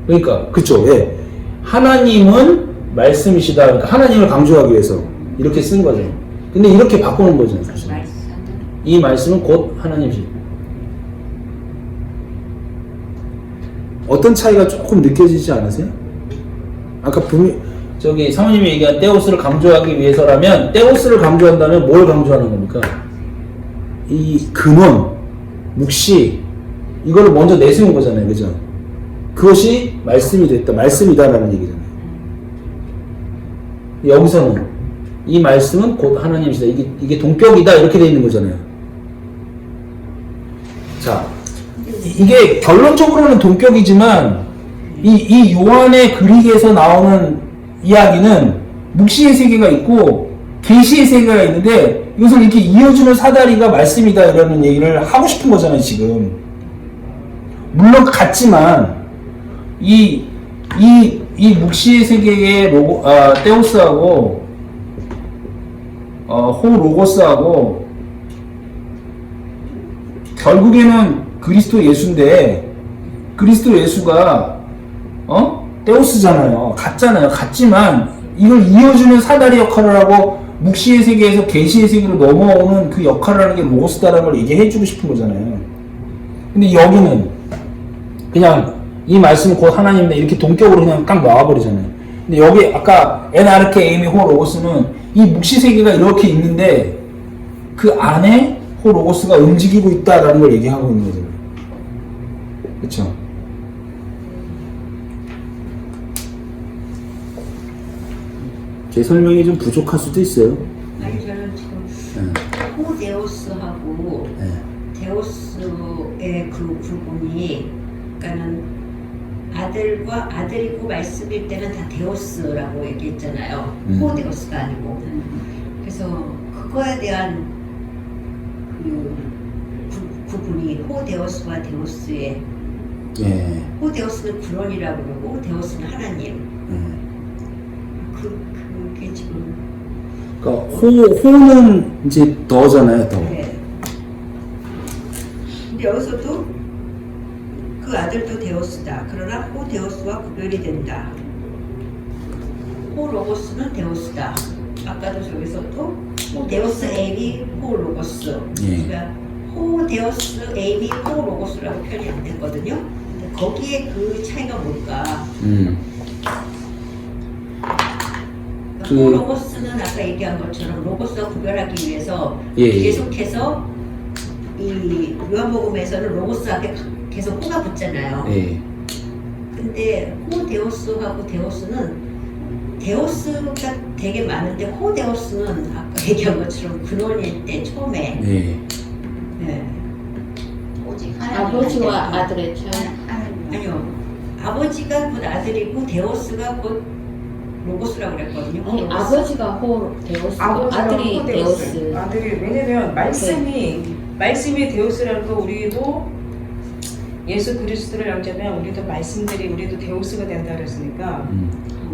그러니까 그쵸. 예. 하나님은 말씀이시다. 그러니까 하나님을 강조하기 위해서 이렇게 쓴 거죠. 근데 이렇게 바꾸는 거죠. 사실. 이 말씀은 곧 하나님이시다. 어떤 차이가 조금 느껴지지 않으세요? 아까 저기 사모님이 얘기한 데오스를 강조하기 위해서라면 데오스를 강조한다면 뭘 강조하는 겁니까? 이 근원, 묵시 이거를 먼저 내세운 거잖아요. 그죠? 그것이 말씀이 됐다. 말씀이다라는 얘기잖아요. 여기서는 이 말씀은 곧 하나님이시다. 이게 동격이다. 이렇게 돼 있는 거잖아요. 자, 이게 결론적으로는 동격이지만 이 요한의 그릭에서 나오는 이야기는 묵시의 세계가 있고 계시의 세계가 있는데 이것을 이렇게 이어주는 사다리가 말씀이다 이라는 얘기를 하고 싶은 거잖아요. 지금 물론 같지만 이 묵시의 세계의 데우스하고 호 로고스하고 결국에는 그리스도 예수인데 그리스도 예수가 데우스잖아요. 같잖아요. 같지만 이걸 이어주는 사다리 역할을 하고 묵시의 세계에서 계시의 세계로 넘어오는 그 역할을 하는 게 로고스다라는 걸 얘기해주고 싶은 거잖아요. 근데 여기는 그냥 이 말씀은 곧 하나님이다 이렇게 동격으로 그냥 딱 나와버리잖아요. 근데 여기 아까 NRK 에이미 호 로고스는 이 묵시 세계가 이렇게 있는데 그 안에 호 로고스가 움직이고 있다라는 걸 얘기하고 있는 거잖아요. 그렇죠? 제 설명이 좀 부족할 수도 있어요. 아니 저는 지금 호데오스하고 데오스의 그 부분이 그러니까는 아들과 아들이고 말씀일 때는 다 데오스라고 얘기했잖아요. 호데오스가 아니고. 그래서 그거에 대한 그 구분이 호데오스와 데오스의 호데오스는 구원이라고 그러고 데오스는 하나님. 그게 지금. 그러니까 호는 이제 더잖아요, 더. 네. 근데 여기서도 그 아들도 데오스다. 그러나 호 데오스와 구별이 된다. 호 로고스는 데오스다. 아까도 저기서도 호 데오스 에이미 호 로고스. 그러니까 호 데오스 에이미 호 로고스라고 표현이 안 됐거든요. 근데 거기에 그 차이가 뭘까? 호 로고스는 아까 얘기한 것처럼 로고스와 구별하기 위해서 계속해서 이 요한복음에서는 로고스한테 계속 호가 붙잖아요. 근데 호 데오스하고 데오스는 데오스가 되게 많은데 호 데오스는 아까 얘기한 것처럼 근원일 때 처음에 오직 아버지와 아들의 차이. 아니요 아버지가 곧 아들이고 데오스가 곧 로고스라고 그랬거든요. 아니, 로고스. 아버지가 호 데오스, 아들이 데오스. 아들이 왜냐면 말씀이 데오스라는 거 우리도 예수 그리스도를 알자면 우리도 말씀들이 우리도 데오스가 된다 그랬으니까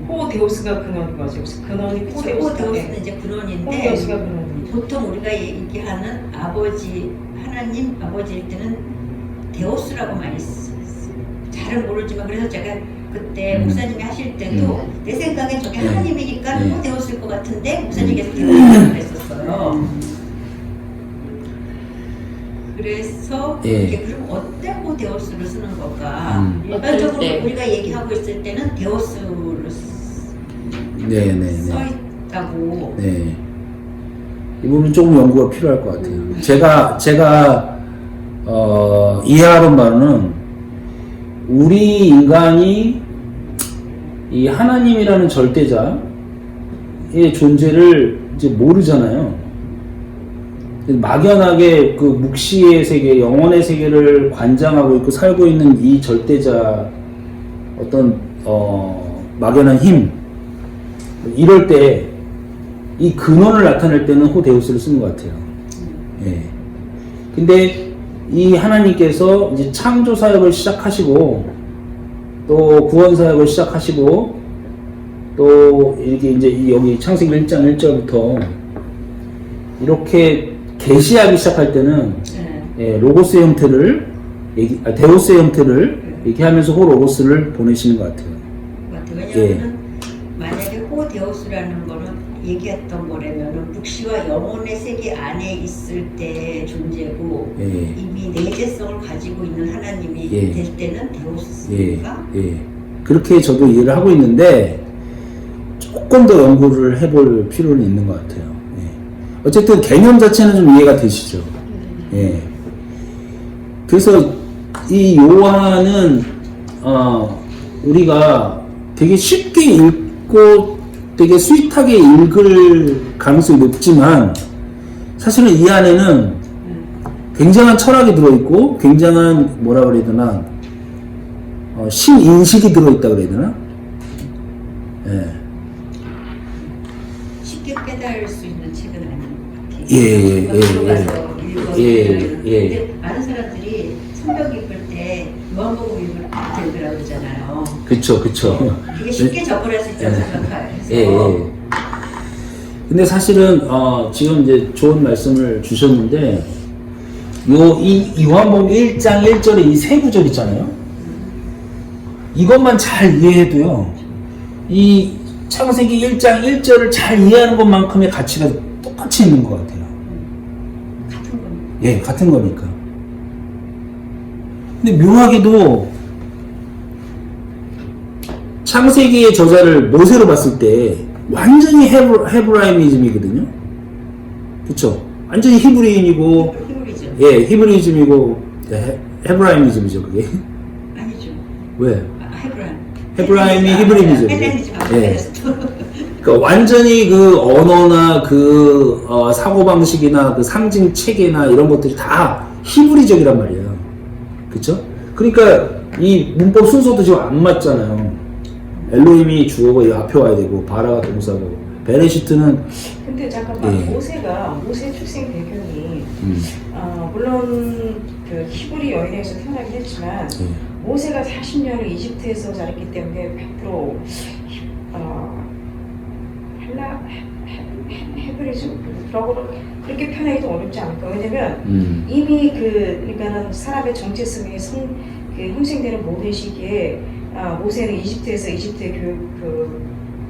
호 데오스가 근원인 거죠. 그래서 근원이 호 호 데오스가 데오스는 이제 근원인데 호 데오스가 근원인 보통 우리가 얘기하는 아버지 하나님 아버지일 때는 데오스라고 많이 써요. 잘은 모르지만 그래서 제가 그때 목사님이 하실 때도 내 생각엔 저게 하나님이니까 호 데오스일 것 같은데 목사님께서 데오스라고 그랬었어요. 그래서 이게 그럼 어때 호 데오스를 쓰는 걸까? 일반적으로 어떨 때? 우리가 얘기하고 있을 때는 데오스를 써 있다고. 네. 이 부분 조금 연구가 필요할 것 같아요. 제가 이해하는 바로는 우리 인간이 이 하나님이라는 절대자의 존재를 이제 모르잖아요. 막연하게 그 묵시의 세계, 영혼의 세계를 관장하고 있고 살고 있는 이 절대자 어떤 막연한 힘 이럴 때 이 근원을 나타낼 때는 호데우스를 쓰는 것 같아요. 예. 근데 이 하나님께서 이제 창조 사역을 시작하시고 또 구원 사역을 시작하시고 또 이렇게 이제 여기 창세기 1장 1절부터 이렇게 계시하기 시작할 때는 예, 로고스의 형태를 데오스의 형태를 얘기하면서 호 로고스를 보내시는 것 같아요. 왜냐하면 만약에 호 데오스라는 거는 얘기했던 거라면은 묵시와 영혼의 세계 안에 있을 때 존재고 이미 내재성을 가지고 있는 하나님이 될 때는 데오스니까. 그렇게 저도 이해를 하고 있는데 조금 더 연구를 해볼 필요는 있는 것 같아요. 어쨌든 개념 자체는 좀 이해가 되시죠? 그래서 이 요한은 우리가 되게 쉽게 읽고 되게 스윗하게 읽을 가능성이 높지만 사실은 이 안에는 굉장한 철학이 들어있고 굉장한 뭐라 그래야 되나 신인식이 들어있다 그래야 되나? 쉽게 깨달을 수 있는 책은 아닌 것 같아요. 근데 많은 사람들이 성경 읽을 때 요한복음 읽으라고 그러잖아요. 그쵸. 되게 쉽게 접근할 수 있다고 생각해서. 근데 사실은 지금 이제 좋은 말씀을 주셨는데 이 요한복음 1장 1절에 이 세 구절 있잖아요. 이것만 잘 이해해도요. 이 창세기 1장 1절을 잘 이해하는 것만큼의 가치가 똑같이 있는 것 같아요. 같은 거니까. 근데 묘하게도 창세기의 저자를 모세로 봤을 때 완전히 헤브라임이즘이거든요. 그쵸? 완전히 히브리인이고, 히브리즘이고, 헤브라임이즘이죠, 그게. 아니죠. 왜? 헤브라임. 헤브라임이 히브리즘이죠. 그러니까 완전히 그 언어나 그 사고방식이나 그 상징 체계나 이런 것들이 다 히브리적이란 말이에요. 그쵸? 그러니까 이 문법 순서도 지금 안 맞잖아요. 엘로힘이 주어고 이 앞에 와야 되고 바라가 동사고 베레시트는 근데 잠깐만 모세 출생 배경이 물론 그 히브리 여인에서 태어나긴 했지만 모세가 40년을 이집트에서 자랐기 때문에 100% 헤브리즘라고 그렇게 표현하기도 어렵지 않을까. 왜냐면 이미 그러니까는 사람의 정체성이 형성되는 모든 시기에 모세는 이집트에서 이집트의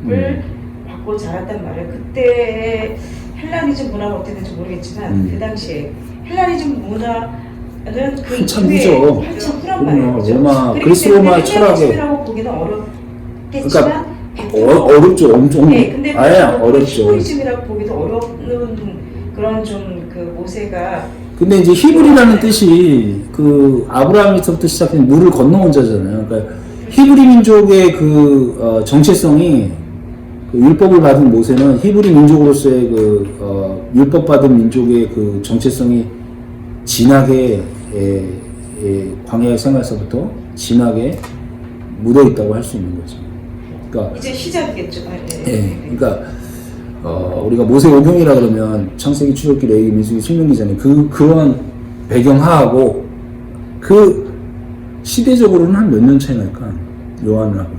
교육을 받고 자랐단 말이에요. 그때 헬라니즘 문화가 어땠는지 모르겠지만 그 당시에 헬라니즘 문화는 그 한참 이후에 후죠. 한참 후란 말이에요. 로마, 그리스 로마 철학에 보기는 어렵겠지만 어렵죠. 엄청. 근데 어렵죠. 히브리즘이라고 보기도 어려운 그런 좀 그 모세가. 근데 이제 히브리라는 뜻이 그 아브라함에서부터 시작된 물을 건너온 자잖아요. 그러니까 히브리 민족의 그 정체성이 그 율법을 받은 모세는 히브리 민족으로서의 그 율법 받은 민족의 그 정체성이 진하게 광야 생활에서부터 진하게 묻어 있다고 할 수 있는 거죠. 그러니까 이제 시작이겠죠. 예, 그러니까 우리가 모세오경이라 그러면 창세기, 출애굽기, 레위기, 민수기, 신명기잖아요. 그런 배경하고 그 시대적으로는 한 몇 년 차이 날까? 요한하고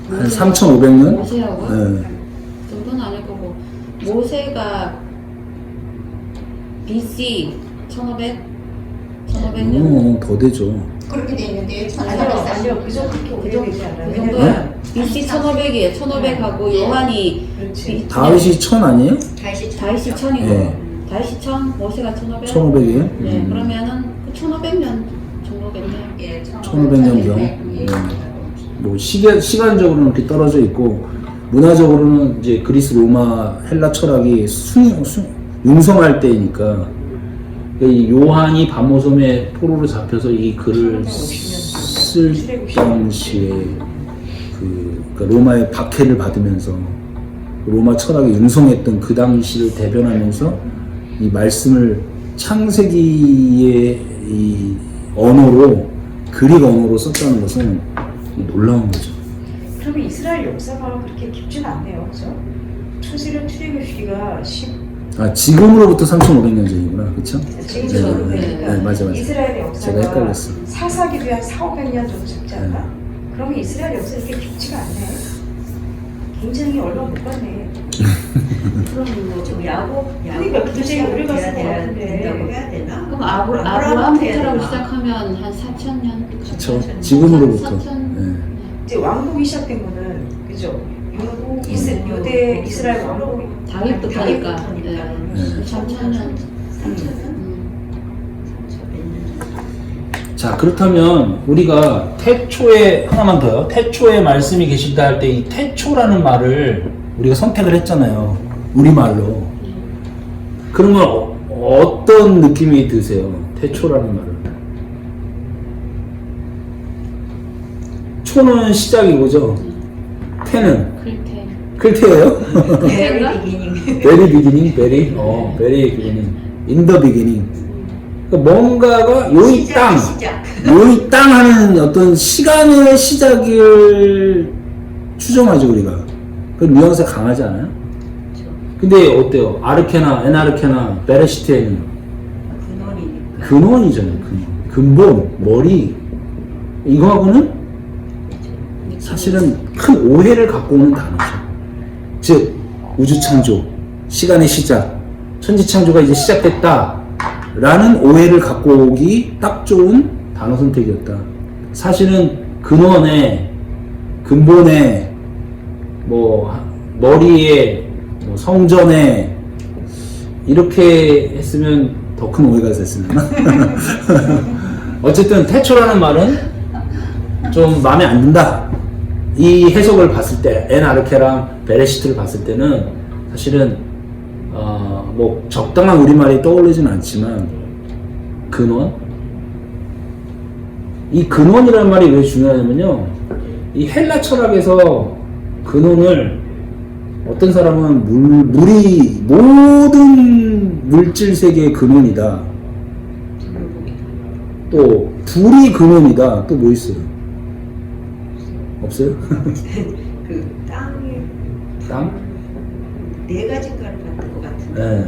한 3,500년? 모세하고 예. 그 정도는 아닐 거고 모세가 BC 1500? 1500년? 더 되죠. 그렇게 돼 있는데 아니요, 그 정도 그렇게 오래되지 않아요. 그 왜냐면 정도야. BC 1500이에요. 1500하고 요한이 그렇지. 다윗이 1000 아니에요? 다윗이 1000이고 네. 다윗이 1000, 모세가 1500? 1500이에요? 네, 그러면은 그 1500년 정도겠네요. 예, 1500년경. 뭐 시간적으로는 이렇게 떨어져 있고 문화적으로는 이제 그리스, 로마, 헬라 철학이 융성할 때이니까 이 요한이 밤오섬에 포로로 잡혀서 이 글을 쓸 당시에 그러니까 로마의 박해를 받으면서 로마 철학이 융성했던 그 당시를 대변하면서 이 말씀을 창세기의 이 언어로 그릭 언어로 썼다는 것은 놀라운 거죠. 그러면 이스라엘 역사가 그렇게 깊지는 않네요, 그렇죠? 출애굽 출애굽기가 지금으로부터 3,500년 전이구나, 그렇죠? 지금처럼 네, 맞아. 이스라엘의 제가 역사가 헷갈렸어. 사사기도 한 4,500년 정도 잡지 않나? 그러면 이스라엘 역사 이렇게 깊지가 않네. 굉장히 얼마 못 봤네. 그럼 뭐 좀 야곱 그러니까 굉장히 오래 갔을 것 같은데. 된다고 해야 되나? 그럼 아브라함부터라고 시작하면 한 4000년? 그렇죠. 지금으로부터. 4000? 네. 이제 왕국이 시작된 거는 그죠? 유대 이스라엘 왕국이 다윗부터니까. 다윗부터니까. 네. 3000년. 자, 그렇다면 우리가 태초에 하나만 더요. 태초에 말씀이 계시다 할 때 이 태초라는 말을 우리가 선택을 했잖아요. 우리말로. 그러면 어떤 느낌이 드세요? 태초라는 말을. 초는 시작이고죠. 태는 클테. 클테예요? Very beginning. very beginning, very beginning, in the beginning. 그러니까 뭔가가 요이 땅, 시작. 요이 땅 하는 어떤 시간의 시작을 추정하죠 우리가. 그 뉘앙스가 강하지 않아요? 근데 어때요? 아르케나, 에나르케나, 베레시트에는 근원이니까. 근원이잖아요. 근본, 머리. 이거하고는 사실은 큰 오해를 갖고 오는 단어죠. 즉 우주 창조, 시간의 시작, 천지 창조가 이제 시작됐다 라는 오해를 갖고 오기 딱 좋은 단어 선택이었다. 사실은 근원에, 근본에, 뭐 머리에, 뭐 성전에 이렇게 했으면 더 큰 오해가 됐으려나? 어쨌든 태초라는 말은 좀 마음에 안 든다. 이 해석을 봤을 때 엔아르케랑 베레시트를 봤을 때는 사실은 뭐 적당한 우리말이 떠오르지는 않지만 근원, 이 근원이라는 말이 왜 중요하냐면요, 이 헬라 철학에서 근원을 어떤 사람은 물이 모든 물질 세계의 근원이다, 또 불이 근원이다, 또 뭐 있어요? 없어요? 그 땅이 땅? 네 가지가를 받는 것 같은데. 네.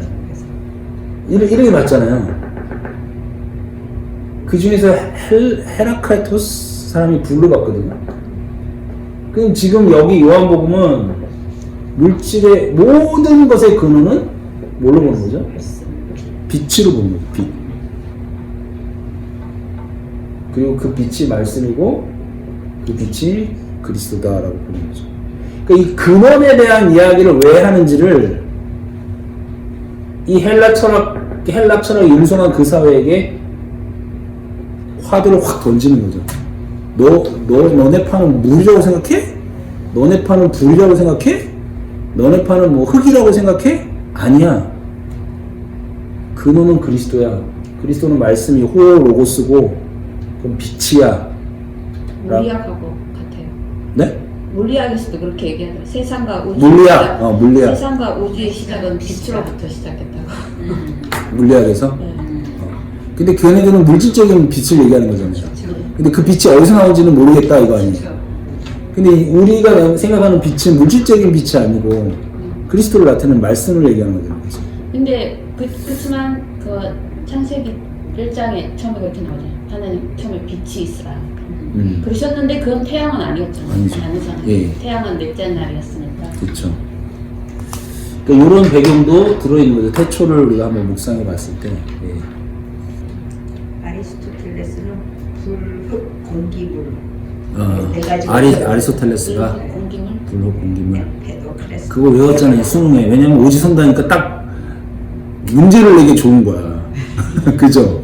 그래서 이렇게 봤잖아요. 그 중에서 헤라크라이토스 사람이 불로 봤거든요. 그럼 지금 여기 요한복음은 물질의 모든 것의 근원은 뭘로 보는 거죠? 빛으로 보는 거죠. 빛. 그리고 그 빛이 말씀이고 그 빛이 그리스도다라고 보는 거죠. 그러니까 이 근원에 대한 이야기를 왜 하는지를 이 헬라 철학이 융성한 그 사회에게 화두를 확 던지는 거죠. 너네 파는 물이라고 생각해? 너네 파는 불이라고 생각해? 너네 파는 뭐 흙이라고 생각해? 아니야. 근원은 그리스도야. 그리스도는 말씀이 호로고스고 그럼 빛이야. 물리학하고 같아요. 네? 물리학에서도 그렇게 얘기하더라고요. 세상과 우주. 물리학. 물리학. 세상과 우주의 시작은 빛으로부터 시작했다고. 물리학에서. 네. 근데 걔네들은 물질적인 빛을 얘기하는 거잖아요. 근데 그 빛이 어디서 나온지는 모르겠다 이거 아니에요. 근데 우리가 생각하는 빛은 물질적인 빛이 아니고 그리스도를 나타내는 말씀을 얘기하는 거잖아요. 그치? 근데 그렇지만 그 창세기 1장에 처음에 그렇게 나오잖아요. 하나님 처음에 빛이 있으라. 그러셨는데 그건 태양은 아니었잖아요. 아니죠. 아니잖아요. 예. 태양은 넷째 날이었으니까. 그렇죠. 그러니까 이런 배경도 들어있는 거죠. 태초를 우리가 한번 묵상해 봤을 때. 예. 아리스토텔레스는 불, 흙, 공기, 물 네 아리스토텔레스가 공기물. 불호 공기물. 페도크레스 그거 외웠잖아요, 수능에. 왜냐면 오지선다니까 딱 문제를 내기 좋은 거야. 그죠?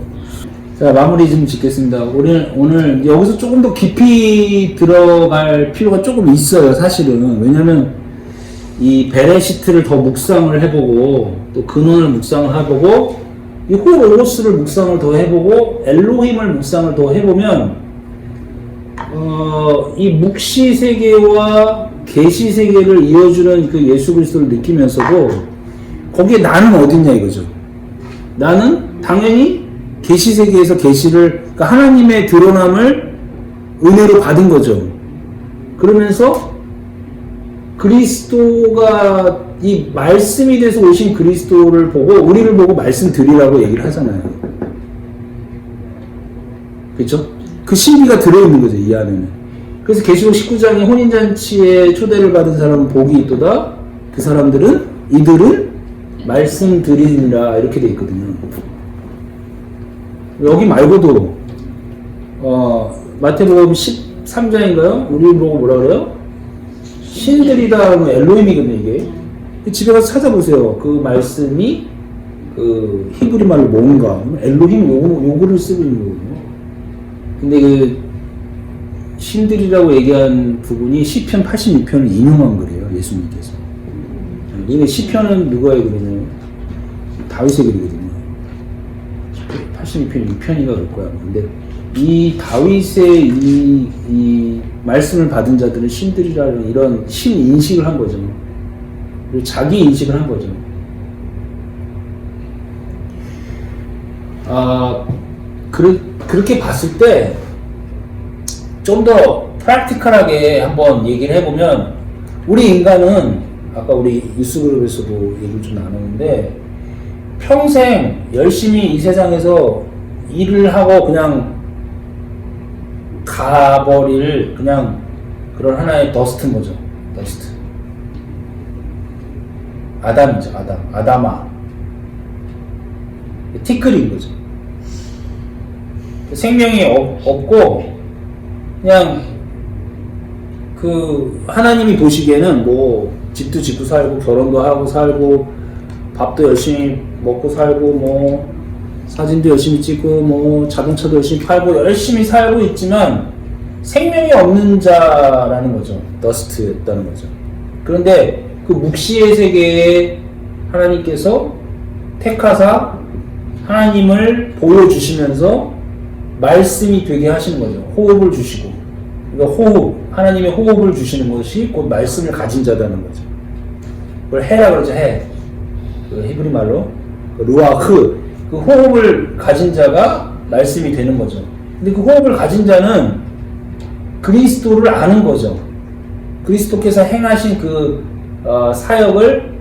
자, 마무리 좀 짓겠습니다. 오늘 여기서 조금 더 깊이 들어갈 필요가 조금 있어요, 사실은. 왜냐면 이 베레시트를 더 묵상을 해보고, 또 근원을 묵상을 해보고, 이 호로고스를 묵상을 더 해보고, 엘로힘을 묵상을 더 해보면, 이 묵시 세계와 계시 세계를 이어주는 그 예수 그리스도를 느끼면서도 거기에 나는 어딨냐 이거죠. 나는 당연히 계시 세계에서 계시를 그러니까 하나님의 드러남을 은혜로 받은 거죠. 그러면서 그리스도가 이 말씀이 돼서 오신 그리스도를 보고 우리를 보고 말씀드리라고 얘기를 하잖아요. 그렇죠? 그 신비가 들어있는 거죠, 이 안에는. 그래서 계시록 19장에 혼인잔치에 초대를 받은 사람은 복이 있도다. 그 사람들은 이들은 말씀드리니라 이렇게 돼 있거든요. 여기 말고도 마태복음 13장인가요? 우리를 보고 뭐라 그래요? 신들이다 하면 엘로힘이거든요, 이게. 집에 가서 찾아보세요. 그 말씀이 그 히브리 말로 뭔가 엘로힘 요거를 쓰고 있는 거거든요. 근데 그 신들이라고 얘기한 부분이 시편 86편을 인용한 거래요, 예수님께서. 이게 시편은 누가의 글이냐면 다윗의 글이거든요. 86편이 6편인가 그럴 거야. 근데 이 다윗의 이 말씀을 받은 자들은 신들이라는 이런 신 인식을 한 거죠. 그리고 자기 인식을 한 거죠. 그렇게 봤을 때 좀 더 프랙티컬하게 한번 얘기를 해보면 우리 인간은 아까 우리 뉴스그룹에서도 얘기를 좀 나눴는데 평생 열심히 이 세상에서 일을 하고 그냥 가버릴 그냥 그런 하나의 더스트인 거죠. 더스트. 아담이죠. 아담아. 티끌인 거죠. 생명이 없고 그냥 그 하나님이 보시기에는 뭐 집도 짓고 살고 결혼도 하고 살고 밥도 열심히 먹고 살고 뭐 사진도 열심히 찍고 뭐 자동차도 열심히 팔고 열심히 살고 있지만 생명이 없는 자라는 거죠. 더스트였다는 거죠. 그런데 그 묵시의 세계에 하나님께서 택하사 하나님을 보여주시면서 말씀이 되게 하시는 거죠. 호흡을 주시고. 그러니까 호흡, 하나님의 호흡을 주시는 것이 곧 말씀을 가진 자다는 거죠. 그걸 해라 그러죠, 해. 그 히브리 말로. 루아흐. 그 호흡을 가진 자가 말씀이 되는 거죠. 근데 그 호흡을 가진 자는 그리스도를 아는 거죠. 그리스도께서 행하신 그 사역을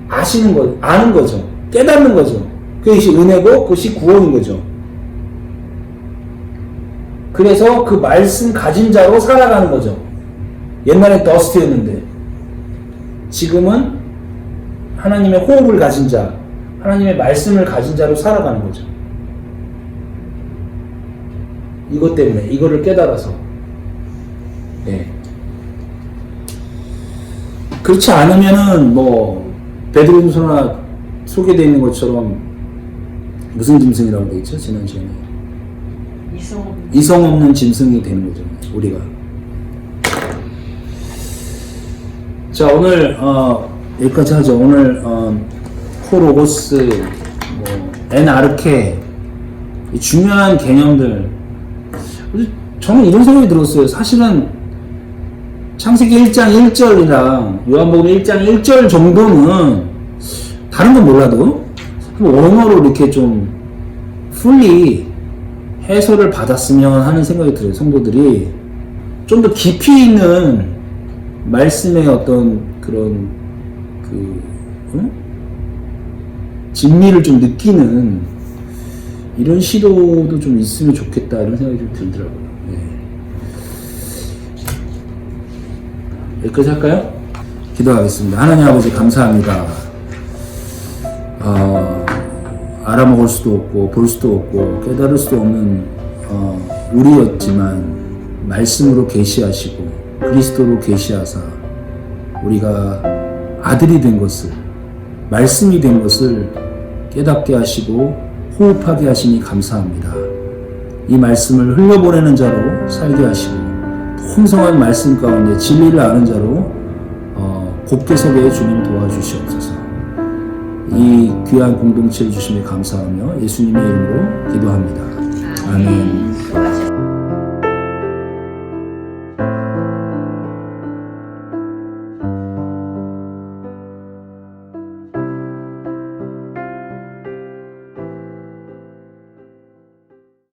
아시는 거, 아는 거죠. 깨닫는 거죠. 그것이 은혜고 그것이 구원인 거죠. 그래서 그 말씀 가진 자로 살아가는 거죠. 옛날엔 더스트였는데 지금은 하나님의 호흡을 가진 자, 하나님의 말씀을 가진 자로 살아가는 거죠. 이것 때문에, 이거를 깨달아서. 네. 그렇지 않으면은 뭐 베드로전서나 소개되어 있는 것처럼 무슨 짐승이라고 되어 있죠? 지난 시간에 이성 없는 짐승이 되는 거죠, 우리가. 자, 오늘 여기까지 하죠. 오늘 호로고스, 뭐 엔아르케, 중요한 개념들. 저는 이런 생각이 들었어요. 사실은 창세기 1장 1절이랑 요한복음 1장 1절 정도는 다른 건 몰라도 원어로 이렇게 좀 풀리 해설을 받았으면 하는 생각이 들어요. 성도들이 좀 더 깊이 있는 말씀의 어떤 그런 진미를 좀 느끼는 이런 시도도 좀 있으면 좋겠다 이런 생각이 좀 들더라고요. 여기까지 할까요? 기도하겠습니다. 하나님 아버지 감사합니다. 알아먹을 수도 없고 볼 수도 없고 깨달을 수도 없는 우리였지만 말씀으로 계시하시고 그리스도로 계시하사 우리가 아들이 된 것을 말씀이 된 것을 깨닫게 하시고 호흡하게 하시니 감사합니다. 이 말씀을 흘려보내는 자로 살게 하시고 풍성한 말씀 가운데 진리를 아는 자로 곱게 서게 주님 도와주시옵소서. 이 귀한 공동체를 주시니 감사하며 예수님의 이름으로 기도합니다. 아멘.